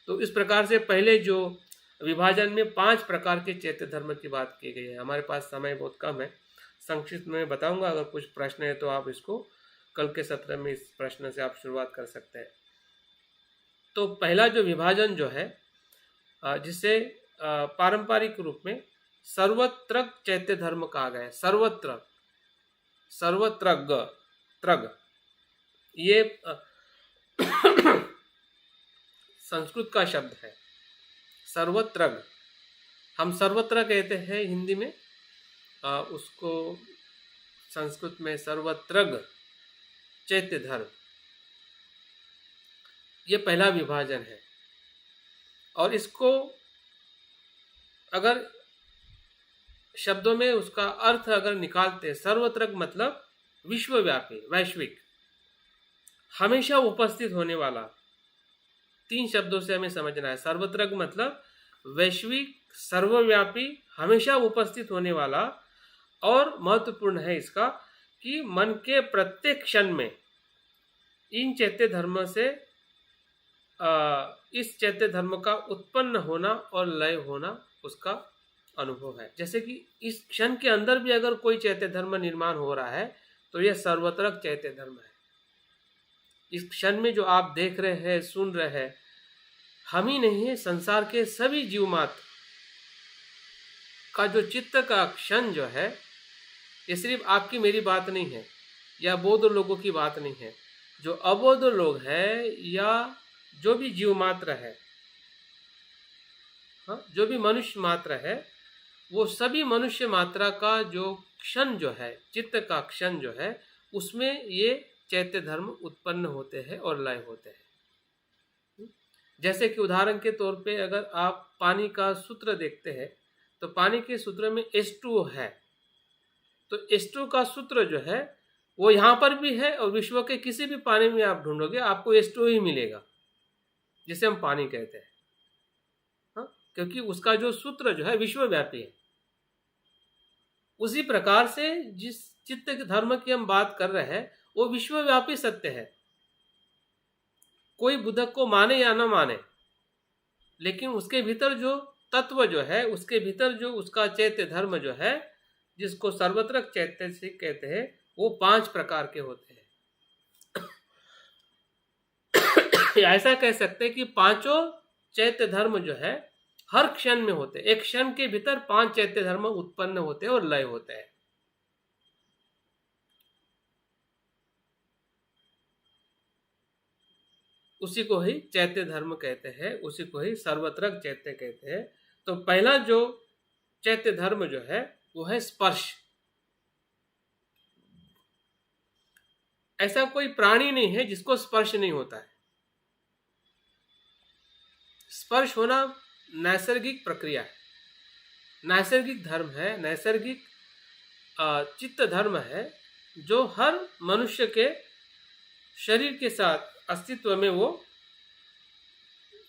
तो इस प्रकार से पहले जो विभाजन में 5 प्रकार के चैत्य धर्म की बात की गई है। हमारे पास समय बहुत कम है, संक्षिप्त में बताऊंगा। अगर कुछ प्रश्न है तो आप इसको कल के सत्र में इस प्रश्न से आप शुरुआत कर सकते हैं। तो पहला जो विभाजन जो है, जिसे पारंपरिक रूप में सर्वत्र चैत्य धर्म कहा गया है। सर्वत्रग ये संस्कृत का शब्द है। सर्वत्रग हम सर्वत्र कहते हैं हिंदी में, उसको संस्कृत में सर्वत्रग चैत्य धर्म, ये पहला विभाजन है। और इसको अगर शब्दों में उसका अर्थ अगर निकालते, सर्वत्र मतलब विश्वव्यापी, वैश्विक, हमेशा उपस्थित होने वाला। 3 शब्दों से हमें समझना है। सर्वत्र मतलब वैश्विक, सर्वव्यापी, हमेशा उपस्थित होने वाला। और महत्वपूर्ण है इसका कि मन के प्रत्येक क्षण में इन चैत्य धर्म से इस चैत्य धर्म का उत्पन्न होना और लय होना उसका अनुभव है। जैसे कि इस क्षण के अंदर भी अगर कोई चैत्य धर्म निर्माण हो रहा है तो यह सर्वत्र चैत्य धर्म है। इस क्षण में जो आप देख रहे हैं, सुन रहे हैं, हम ही नहीं है, संसार के सभी जीव मात्र का जो चित्त का क्षण जो है, ये सिर्फ आपकी मेरी बात नहीं है या बौद्ध लोगों की बात नहीं है। जो अबौद्ध लोग हैं या जो भी जीव मात्र है, जो भी मनुष्य मात्र है, वो सभी मनुष्य मात्रा का जो क्षण जो है, चित्त का क्षण जो है, उसमें ये चैत्य धर्म उत्पन्न होते हैं और लय होते हैं। जैसे कि उदाहरण के तौर पे अगर आप पानी का सूत्र देखते हैं तो पानी के सूत्र में H2O है, तो H2O का सूत्र जो है वो यहाँ पर भी है और विश्व के किसी भी पानी में आप ढूंढोगे आपको H2O ही मिलेगा, जिसे हम पानी कहते हैं। क्योंकि उसका जो सूत्र जो है विश्वव्यापी है। उसी प्रकार से जिस चित्त धर्म की हम बात कर रहे हैं वो विश्वव्यापी सत्य है। कोई बुद्धक को माने या न माने, लेकिन उसके भीतर जो तत्व जो है, उसके भीतर जो उसका चैत्य धर्म जो है, जिसको सर्वत्रक चैत्य से कहते हैं, वो 5 प्रकार के होते हैं। ऐसा कह सकते हैं कि पांचों चैत्य धर्म जो है हर क्षण में होते हैं। एक क्षण के भीतर 5 चैत्य धर्म उत्पन्न होते हैं और लय होते हैं। उसी को ही चैत्य धर्म कहते हैं, उसी को ही सर्वत्रक चैत्य कहते हैं। तो पहला जो चैत्य धर्म जो है वो है स्पर्श। ऐसा कोई प्राणी नहीं है जिसको स्पर्श नहीं होता है। स्पर्श होना नैसर्गिक प्रक्रिया है, नैसर्गिक धर्म है, नैसर्गिक चित्त धर्म है, जो हर मनुष्य के शरीर के साथ अस्तित्व में, वो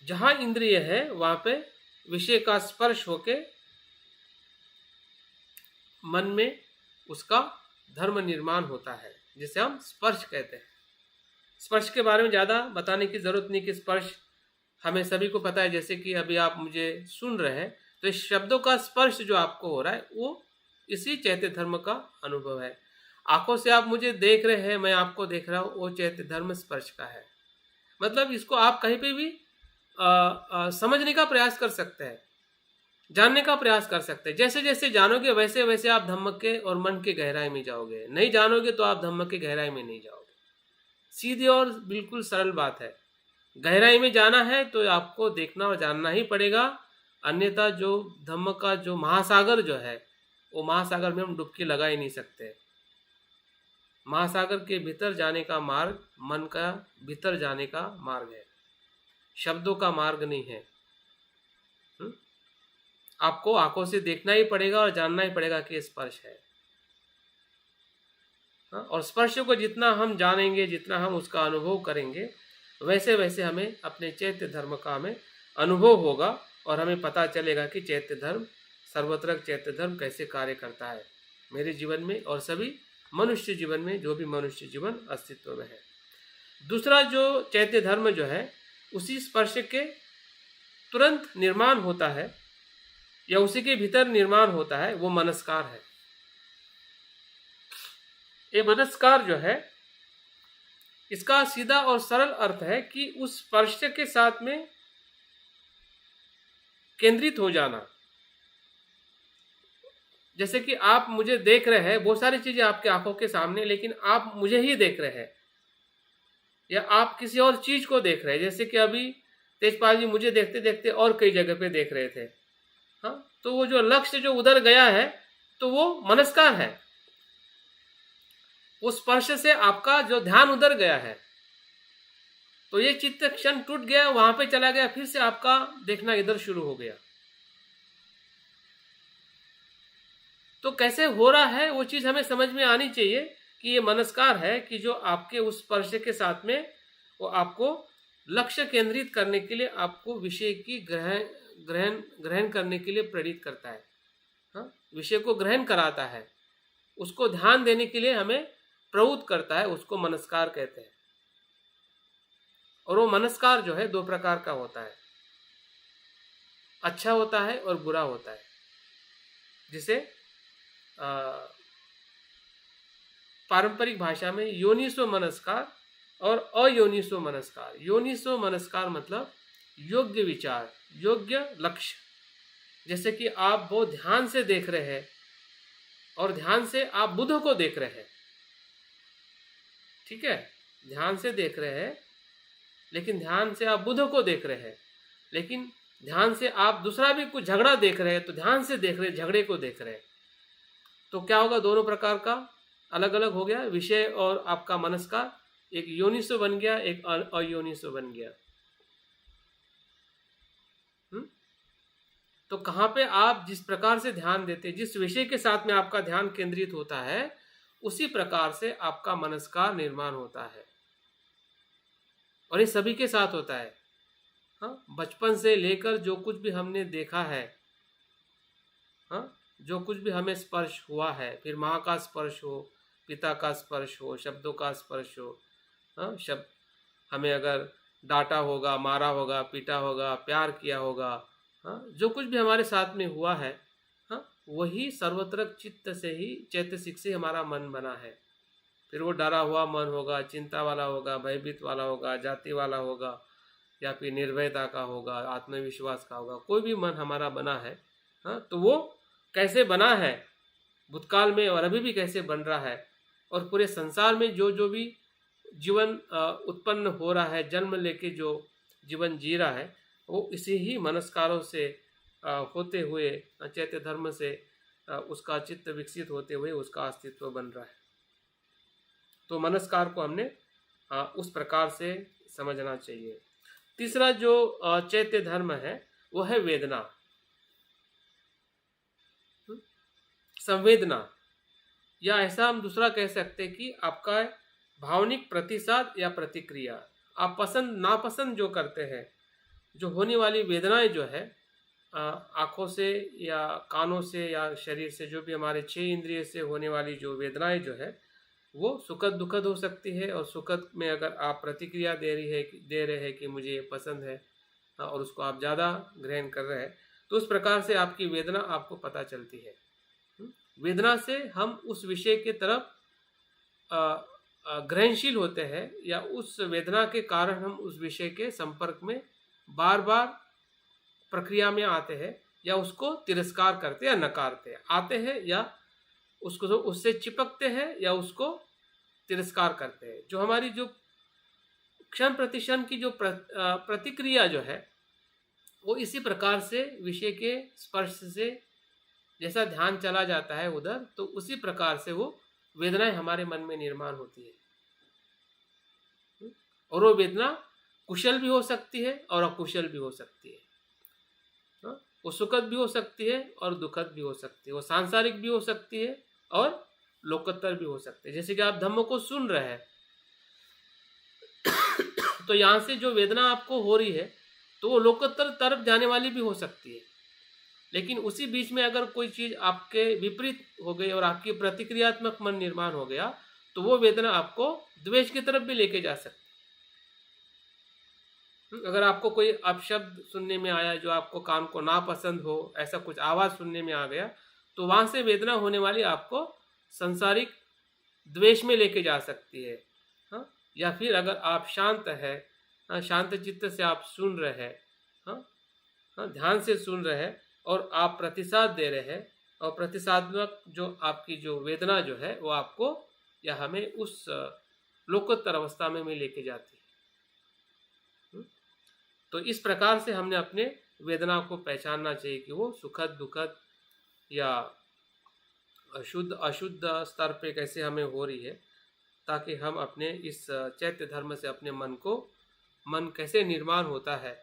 जहां इंद्रिय है वहां पे विषय का स्पर्श होके मन में उसका धर्म निर्माण होता है, जिसे हम स्पर्श कहते हैं। स्पर्श के बारे में ज़्यादा बताने की जरूरत नहीं कि स्पर्श हमें सभी को पता है। जैसे कि अभी आप मुझे सुन रहे हैं, तो इस शब्दों का स्पर्श जो आपको हो रहा है वो इसी चैत्य धर्म का अनुभव है। आंखों से आप मुझे देख रहे हैं, मैं आपको देख रहा हूँ, वो चैत्य धर्म स्पर्श का है। मतलब इसको आप कहीं पे भी समझने का प्रयास कर सकते हैं, जानने का प्रयास कर सकते हैं। जैसे जैसे जानोगे वैसे वैसे आप धम्म के और मन के गहराई में जाओगे। नहीं जानोगे तो आप धम्म के गहराई में नहीं जाओगे। सीधी और बिल्कुल सरल बात है। गहराई में जाना है तो आपको देखना और जानना ही पड़ेगा, अन्यथा जो धम्म का जो महासागर जो है, वो महासागर में हम डुबकी लगा ही नहीं सकते। महासागर के भीतर जाने का मार्ग मन का भीतर जाने का मार्ग है, शब्दों का मार्ग नहीं है। आपको आंखों से देखना ही पड़ेगा और जानना ही पड़ेगा कि स्पर्श है। और स्पर्श को जितना हम जानेंगे, जितना हम उसका अनुभव करेंगे, वैसे वैसे हमें अपने चैत्य धर्म का हमें अनुभव होगा और हमें पता चलेगा कि चैत्य धर्म, सर्वत्रक चैत्य धर्म कैसे कार्य करता है मेरे जीवन में और सभी मनुष्य जीवन में, जो भी मनुष्य जीवन अस्तित्व में है। दूसरा जो चैत्य धर्म जो है, उसी स्पर्श के तुरंत निर्माण होता है या उसी के भीतर निर्माण होता है, वो मनस्कार है। ये मनस्कार जो है, इसका सीधा और सरल अर्थ है कि उस स्पर्श के साथ में केंद्रित हो जाना। जैसे कि आप मुझे देख रहे हैं, बहुत सारी चीजें आपके आंखों के सामने, लेकिन आप मुझे ही देख रहे हैं या आप किसी और चीज को देख रहे हैं। जैसे कि अभी तेजपाल जी मुझे देखते देखते और कई जगह पे देख रहे थे। हाँ, तो वो जो लक्ष्य जो उधर गया है, तो वो मनस्कार है। उस स्पर्श से आपका जो ध्यान उधर गया है, तो ये चित्त क्षण टूट गया, वहां पे चला गया, फिर से आपका देखना इधर शुरू हो गया। तो कैसे हो रहा है वो चीज हमें समझ में आनी चाहिए कि ये मनस्कार है कि जो आपके उस स्पर्श के साथ में वो आपको लक्ष्य केंद्रित करने के लिए, आपको विषय की ग्रहण करने के लिए प्रेरित करता है। हाँ, विषय को ग्रहण कराता है, उसको ध्यान देने के लिए हमें प्रवृत्त करता है, उसको मनस्कार कहते हैं। और वो मनस्कार जो है 2 प्रकार का होता है, अच्छा होता है और बुरा होता है। जिसे पारंपरिक भाषा में योनिसो मनस्कार और अयोनिसो मनस्कार। योनिसो मनस्कार मतलब योग्य विचार, योग्य लक्ष्य। जैसे कि आप बहुत ध्यान से देख रहे हैं और ध्यान से आप बुद्ध को देख रहे हैं, ठीक है, ध्यान से देख रहे हैं, लेकिन ध्यान से आप बुद्ध को देख रहे हैं, लेकिन ध्यान से आप दूसरा भी कुछ झगड़ा देख रहे हैं, तो ध्यान से देख रहे हैं, झगड़े को देख रहे हैं। तो क्या होगा, दोनों प्रकार का अलग अलग हो गया विषय और आपका मनस्कार। एक योनिसो बन गया, एक अयोनिसो बन गया। तो कहाँ पे आप जिस प्रकार से ध्यान देते, जिस विषय के साथ में आपका ध्यान केंद्रित होता है, उसी प्रकार से आपका मनस्कार निर्माण होता है। और ये सभी के साथ होता है। हाँ, बचपन से लेकर जो कुछ भी हमने देखा है, हाँ, जो कुछ भी हमें स्पर्श हुआ है, फिर माँ का स्पर्श हो, पिता का स्पर्श हो, शब्दों का स्पर्श हो, हाँ, शब्द हमें अगर डांटा होगा, मारा होगा, पीटा होगा, प्यार किया होगा, हाँ, जो कुछ भी हमारे साथ में हुआ है, हाँ, वही सर्वत्र चित्त से ही, चैतसिक से हमारा मन बना है। फिर वो डरा हुआ मन होगा, चिंता वाला होगा, भयभीत वाला होगा, जाति वाला होगा, या फिर निर्भयता का होगा, आत्मविश्वास का होगा, कोई भी मन हमारा बना है, हाँ, तो वो कैसे बना है भूतकाल में और अभी भी कैसे बन रहा है, और पूरे संसार में जो जो भी जीवन उत्पन्न हो रहा है, जन्म लेके जो जीवन जी रहा है, वो इसी ही मनस्कारों से होते हुए, चैत्य धर्म से उसका चित्त विकसित होते हुए उसका अस्तित्व बन रहा है। तो मनस्कार को हमने उस प्रकार से समझना चाहिए। तीसरा जो चैत्य धर्म है वो है वेदना, संवेदना, या ऐसा हम दूसरा कह सकते हैं कि आपका भावनिक प्रतिसाद या प्रतिक्रिया। आप पसंद नापसंद जो करते हैं, जो होने वाली वेदनाएं जो है आँखों से या कानों से या शरीर से, जो भी हमारे 6 इंद्रिय से होने वाली जो वेदनाएं जो है वो सुखद दुखद हो सकती है। और सुखद में अगर आप प्रतिक्रिया दे रहे हैं कि मुझे ये पसंद है, और उसको आप ज़्यादा ग्रहण कर रहे हैं, तो उस प्रकार से आपकी वेदना आपको पता चलती है। वेदना से हम उस विषय के तरफ ग्रहणशील होते हैं, या उस वेदना के कारण हम उस विषय के संपर्क में बार बार प्रक्रिया में आते हैं, या उसको तिरस्कार करते या नकारते हैं, आते हैं या उसको उससे चिपकते हैं या उसको तिरस्कार करते हैं। जो हमारी जो क्षण प्रतिक्षण की जो प्रतिक्रिया जो है वो इसी प्रकार से विषय के स्पर्श से जैसा ध्यान चला जाता है उधर, तो उसी प्रकार से वो वेदनाएं हमारे मन में निर्माण होती है। और वो वेदना कुशल भी हो सकती है और अकुशल भी हो सकती है। वो सुखद भी हो सकती है और दुखद भी हो सकती है। वो सांसारिक भी हो सकती है और लोकोत्तर भी हो सकते हैं। जैसे कि आप धम्म को सुन रहे हैं तो यहाँ से जो वेदना आपको हो रही है तो वो लोकोत्तर तरफ जाने वाली भी हो सकती है, लेकिन उसी बीच में अगर कोई चीज़ आपके विपरीत हो गई और आपकी प्रतिक्रियात्मक मन निर्माण हो गया तो वो वेदना आपको द्वेष की तरफ भी लेके जा सकती है। अगर आपको कोई अपशब्द सुनने में आया जो आपको कान को नापसंद हो, ऐसा कुछ आवाज़ सुनने में आ गया, तो वहाँ से वेदना होने वाली आपको संसारिक द्वेष में लेके जा सकती है। हाँ, या फिर अगर आप शांत है, शांत चित्त से आप सुन रहे हैं, हाँ, ध्यान से सुन रहे हैं और आप प्रतिसाद दे रहे हैं, और प्रतिसादात्मक जो आपकी जो वेदना जो है वो आपको या हमें उस लोकोत्तर अवस्था में लेके जाती है। तो इस प्रकार से हमने अपने वेदना को पहचानना चाहिए कि वो सुखद दुखद या अशुद्ध अशुद्ध स्तर पे कैसे हमें हो रही है, ताकि हम अपने इस चैत्य धर्म से अपने मन कैसे निर्माण होता है,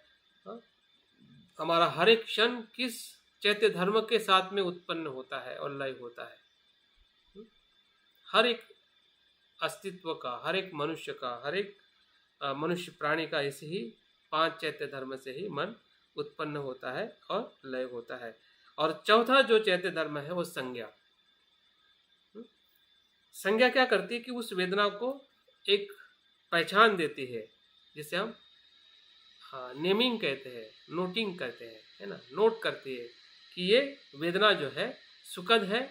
हमारा हर एक क्षण किस चैत्य धर्म के साथ में उत्पन्न होता है और लय होता है। हर एक अस्तित्व का, हर एक मनुष्य का, हर एक मनुष्य प्राणी का ऐसे ही 5 चैत्य धर्म से ही मन उत्पन्न होता है और लय होता है। और चौथा जो चैत्य धर्म है वो संज्ञा। संज्ञा क्या करती है कि उस वेदना को एक पहचान देती है, जिसे हम नेमिंग कहते हैं, नोटिंग कहते हैं, है ना, नोट करती है कि ये वेदना जो है सुखद है।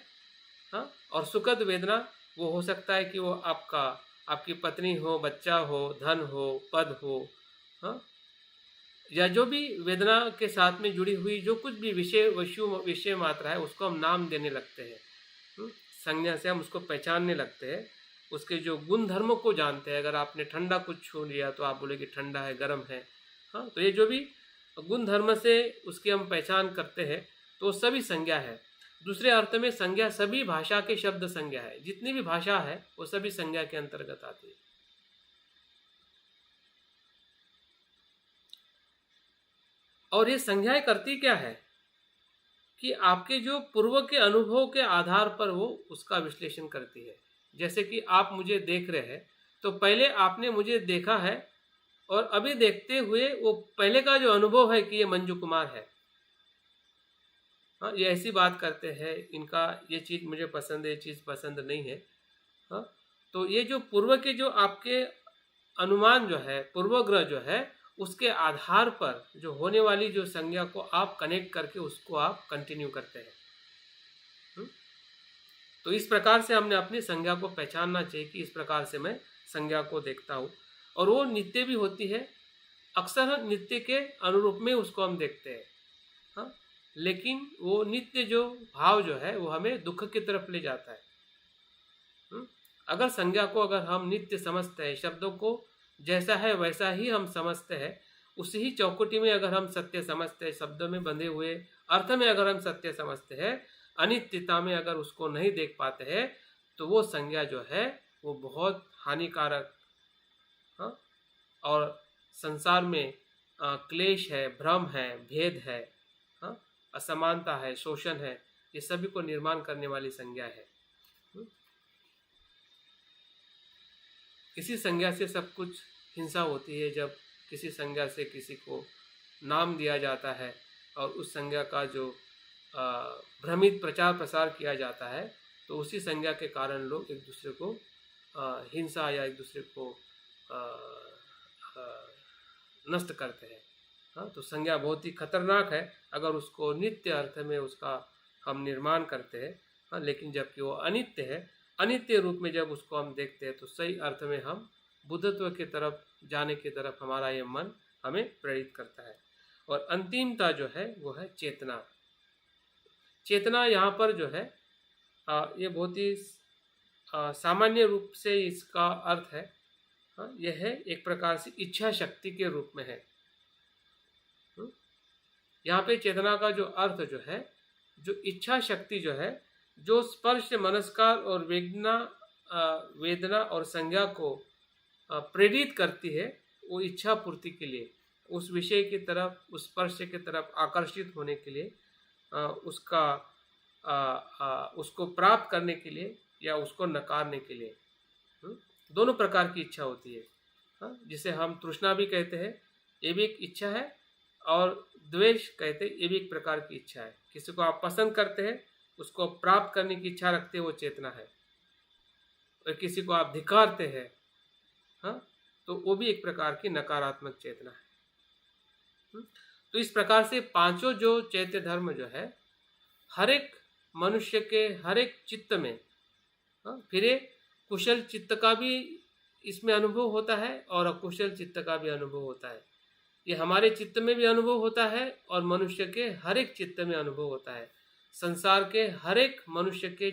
हाँ, और सुखद वेदना वो हो सकता है कि वो आपकी पत्नी हो, बच्चा हो, धन हो, पद हो, हाँ, या जो भी वेदना के साथ में जुड़ी हुई जो कुछ भी विषय मात्रा है उसको हम नाम देने लगते हैं। संज्ञा से हम उसको पहचानने लगते हैं, उसके जो गुण धर्मों को जानते हैं। अगर आपने ठंडा कुछ छू लिया तो आप बोले कि ठंडा है, गर्म है। हाँ, तो ये जो भी गुण धर्म से उसकी हम पहचान करते हैं तो सभी संज्ञा है। दूसरे अर्थ में संज्ञा सभी भाषा के शब्द संज्ञा है, जितनी भी भाषा है वो सभी संज्ञा के अंतर्गत आती है। और ये संज्ञाएं करती क्या है कि आपके जो पूर्व के अनुभव के आधार पर वो उसका विश्लेषण करती है। जैसे कि आप मुझे देख रहे हैं तो पहले आपने मुझे देखा है और अभी देखते हुए वो पहले का जो अनुभव है कि ये मंजू कुमार है। हाँ, ये ऐसी बात करते हैं, इनका ये चीज़ मुझे पसंद है, ये चीज़ पसंद नहीं है। हाँ, तो ये जो पूर्व के जो आपके अनुमान जो है, पूर्वग्रह जो है, उसके आधार पर जो होने वाली जो संज्ञा को आप कनेक्ट करके उसको आप कंटिन्यू करते हैं। तो इस प्रकार से हमने अपनी संज्ञा को पहचानना चाहिए कि इस प्रकार से मैं संज्ञा को देखता हूँ, और वो नित्य भी होती है। अक्सर नित्य के अनुरूप में उसको हम देखते हैं, हाँ, लेकिन वो नित्य जो भाव जो है वो हमें दुख की तरफ ले जाता है। अगर संज्ञा को अगर हम नित्य समझते हैं, शब्दों को जैसा है वैसा ही हम समझते हैं, उसी ही चौकटी में अगर हम सत्य समझते हैं, शब्दों में बंधे हुए अर्थ में अगर हम सत्य समझते हैं, अनित्यता में अगर उसको नहीं देख पाते हैं, तो वो संज्ञा जो है वो बहुत हानिकारक, हाँ, और संसार में क्लेश है, भ्रम है, भेद है, हाँ, असमानता है, शोषण है, ये सभी को निर्माण करने वाली संज्ञा है। इसी संज्ञा से सब कुछ हिंसा होती है। जब किसी संज्ञा से किसी को नाम दिया जाता है और उस संज्ञा का जो भ्रमित प्रचार प्रसार किया जाता है, तो उसी संज्ञा के कारण लोग एक दूसरे को हिंसा या एक दूसरे को नष्ट करते हैं। हाँ, तो संज्ञा बहुत ही खतरनाक है अगर उसको नित्य अर्थ में उसका हम निर्माण करते हैं। हाँ, लेकिन जबकि वो अनित्य है, अनित्य रूप में जब उसको हम देखते हैं, तो सही अर्थ में हम बुद्धत्व की तरफ जाने की तरफ हमारा ये मन हमें प्रेरित करता है। और अंतिमता जो है वो है चेतना। चेतना यहाँ पर जो है ये बहुत ही सामान्य रूप से इसका अर्थ है, हाँ, यह है एक प्रकार से इच्छा शक्ति के रूप में है। यहाँ पे चेतना का जो अर्थ जो है, जो इच्छा शक्ति जो है, जो स्पर्श, मनस्कार और वेदना और संज्ञा को प्रेरित करती है, वो इच्छा पूर्ति के लिए, उस विषय की तरफ, उस स्पर्श की तरफ आकर्षित होने के लिए, उसको प्राप्त करने के लिए या उसको नकारने के लिए, दोनों प्रकार की इच्छा होती है। हाँ, जिसे हम तृष्णा भी कहते हैं, ये भी एक इच्छा है, और द्वेष कहते हैं, ये भी एक प्रकार की इच्छा है। किसी को आप पसंद करते हैं, उसको प्राप्त करने की इच्छा रखते हैं, वो चेतना है। और किसी को आप धिक्कारते हैं, हाँ, तो वो भी एक प्रकार की नकारात्मक चेतना है। तो इस प्रकार से पांचों जो चैत्य धर्म जो है, हर एक मनुष्य के हर एक चित्त में, हाँ, फिर कुशल चित्त का भी इसमें अनुभव होता है और अकुशल चित्त का भी अनुभव होता है। ये हमारे चित्त में भी अनुभव होता है और मनुष्य के हर एक चित्त में अनुभव होता है। संसार के हर एक मनुष्य के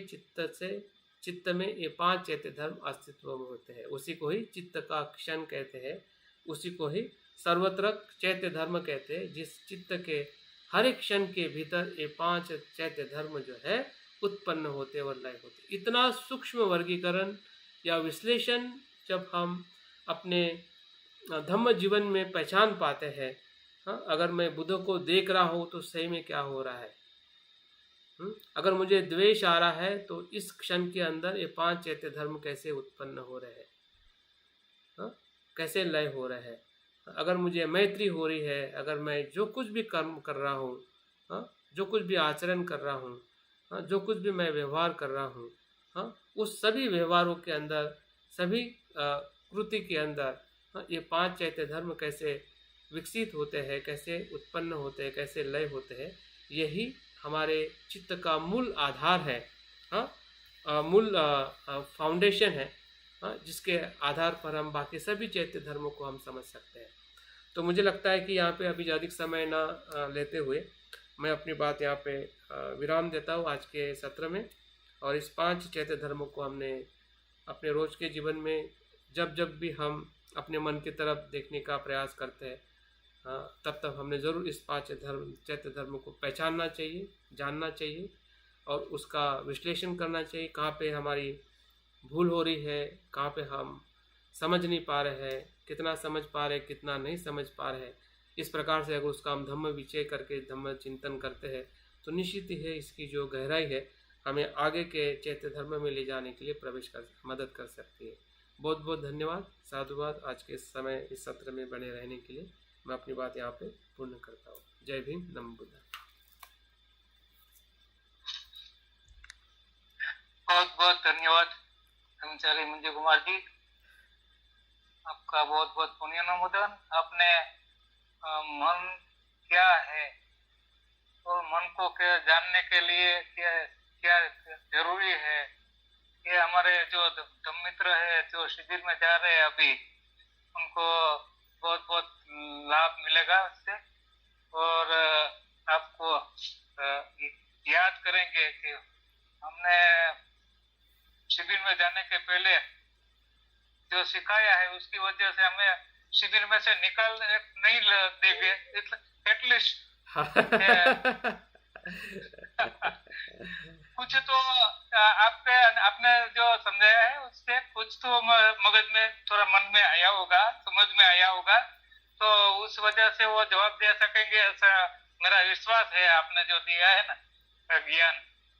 चित्त में ये पांच चैत्य धर्म अस्तित्व में होते हैं। उसी को ही चित्त का क्षण कहते हैं, उसी को ही सर्वत्र चैत्य धर्म कहते हैं। जिस चित्त के हर एक क्षण के भीतर ये पांच चैत्य धर्म जो है उत्पन्न होते और लय होते। इतना सूक्ष्म वर्गीकरण या विश्लेषण जब हम अपने धम्म जीवन में पहचान पाते हैं, हाँ, अगर मैं बुद्ध को देख रहा हूँ तो सही में क्या हो रहा है, अगर मुझे द्वेष आ रहा है तो इस क्षण के अंदर ये पांच चैत्य धर्म कैसे उत्पन्न हो रहे हैं, हाँ, कैसे लय हो रहे हैं। अगर मुझे मैत्री हो रही है, अगर मैं जो कुछ भी कर्म कर रहा हूँ, हाँ, जो कुछ भी आचरण कर रहा हूँ, हाँ, जो कुछ भी मैं व्यवहार कर रहा हूँ, हाँ, उस सभी व्यवहारों के अंदर, सभी कृति के अंदर, हाँ, ये पांच चैत्य धर्म कैसे विकसित होते हैं, कैसे उत्पन्न होते हैं, कैसे लय होते हैं, यही हमारे चित्त का मूल आधार है, हाँ, मूल फाउंडेशन है, हाँ, जिसके आधार पर हम बाकी सभी चैत्य धर्मों को हम समझ सकते हैं। तो मुझे लगता है कि यहाँ पे अभी अधिक समय ना लेते हुए मैं अपनी बात यहाँ पे विराम देता हूँ आज के सत्र में। और इस पांच चैत्य धर्मों को हमने अपने रोज के जीवन में जब भी हम अपने मन की तरफ देखने का प्रयास करते हैं, तब तब हमने ज़रूर इस पांच चैत्य धर्म को पहचानना चाहिए, जानना चाहिए और उसका विश्लेषण करना चाहिए। कहाँ पे हमारी भूल हो रही है, कहाँ पे हम समझ नहीं पा रहे हैं, कितना समझ पा रहे हैं, कितना नहीं समझ पा रहे हैं। इस प्रकार से अगर उसका हम धम्म विचय करके धम्म चिंतन करते हैं तो निश्चित ही है इसकी जो गहराई है हमें आगे के चैत्य धर्म में ले जाने के लिए मदद कर सकती है। बहुत बहुत धन्यवाद, साधुवाद। आज के समय इस सत्र में बने रहने के लिए मैं अपनी बात यहाँ पे पूर्ण करता हूँ। जय भीम, नमो बुद्धाय। बहुत बहुत धन्यवाद ब्रह्मचारी मंजू कुमार जी, आपका बहुत बहुत पुण्य अनुमोदन। आपने मन क्या है और मन को क्या जानने के लिए क्या क्या जरूरी है, ये हमारे जो धम्म मित्र है जो शिविर में जा रहे हैं अभी, उनको बहुत बहुत लाभ मिलेगा उससे। और आपको याद करेंगे कि हमने शिविर में जाने के पहले जो सिखाया है उसकी वजह से हमें शिविर में से निकाल नहीं देंगे, एटलीस्ट कुछ तो आपके आपने जो समझाया है उससे कुछ तो मगज में थोड़ा मन में आया होगा, समझ में आया होगा, तो उस वजह से वो जवाब दे सकेंगे ऐसा मेरा विश्वास है। आपने जो दिया है ना ज्ञान,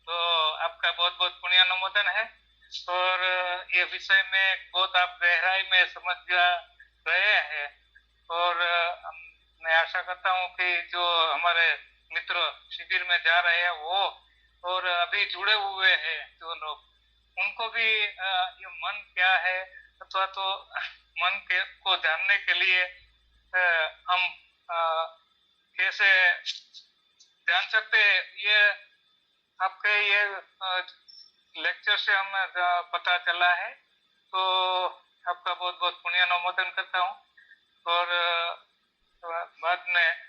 तो आपका बहुत बहुत पुण्यानुमोदन है। और ये विषय में बहुत आप गहराई में समझ रहे हैं। और मैं आशा करता हूँ कि जो हमारे मित्र शिविर में जा रहे हैं वो और अभी जुड़े हुए हैं जो लोग, उनको भी ये मन क्या है अथवा तो मन के को जानने के लिए हम कैसे जान सकते हैं, ये आपके ये लेक्चर से हमें पता चला है। तो आपका बहुत बहुत पुण्य अनुमोदन करता हूँ। और बाद में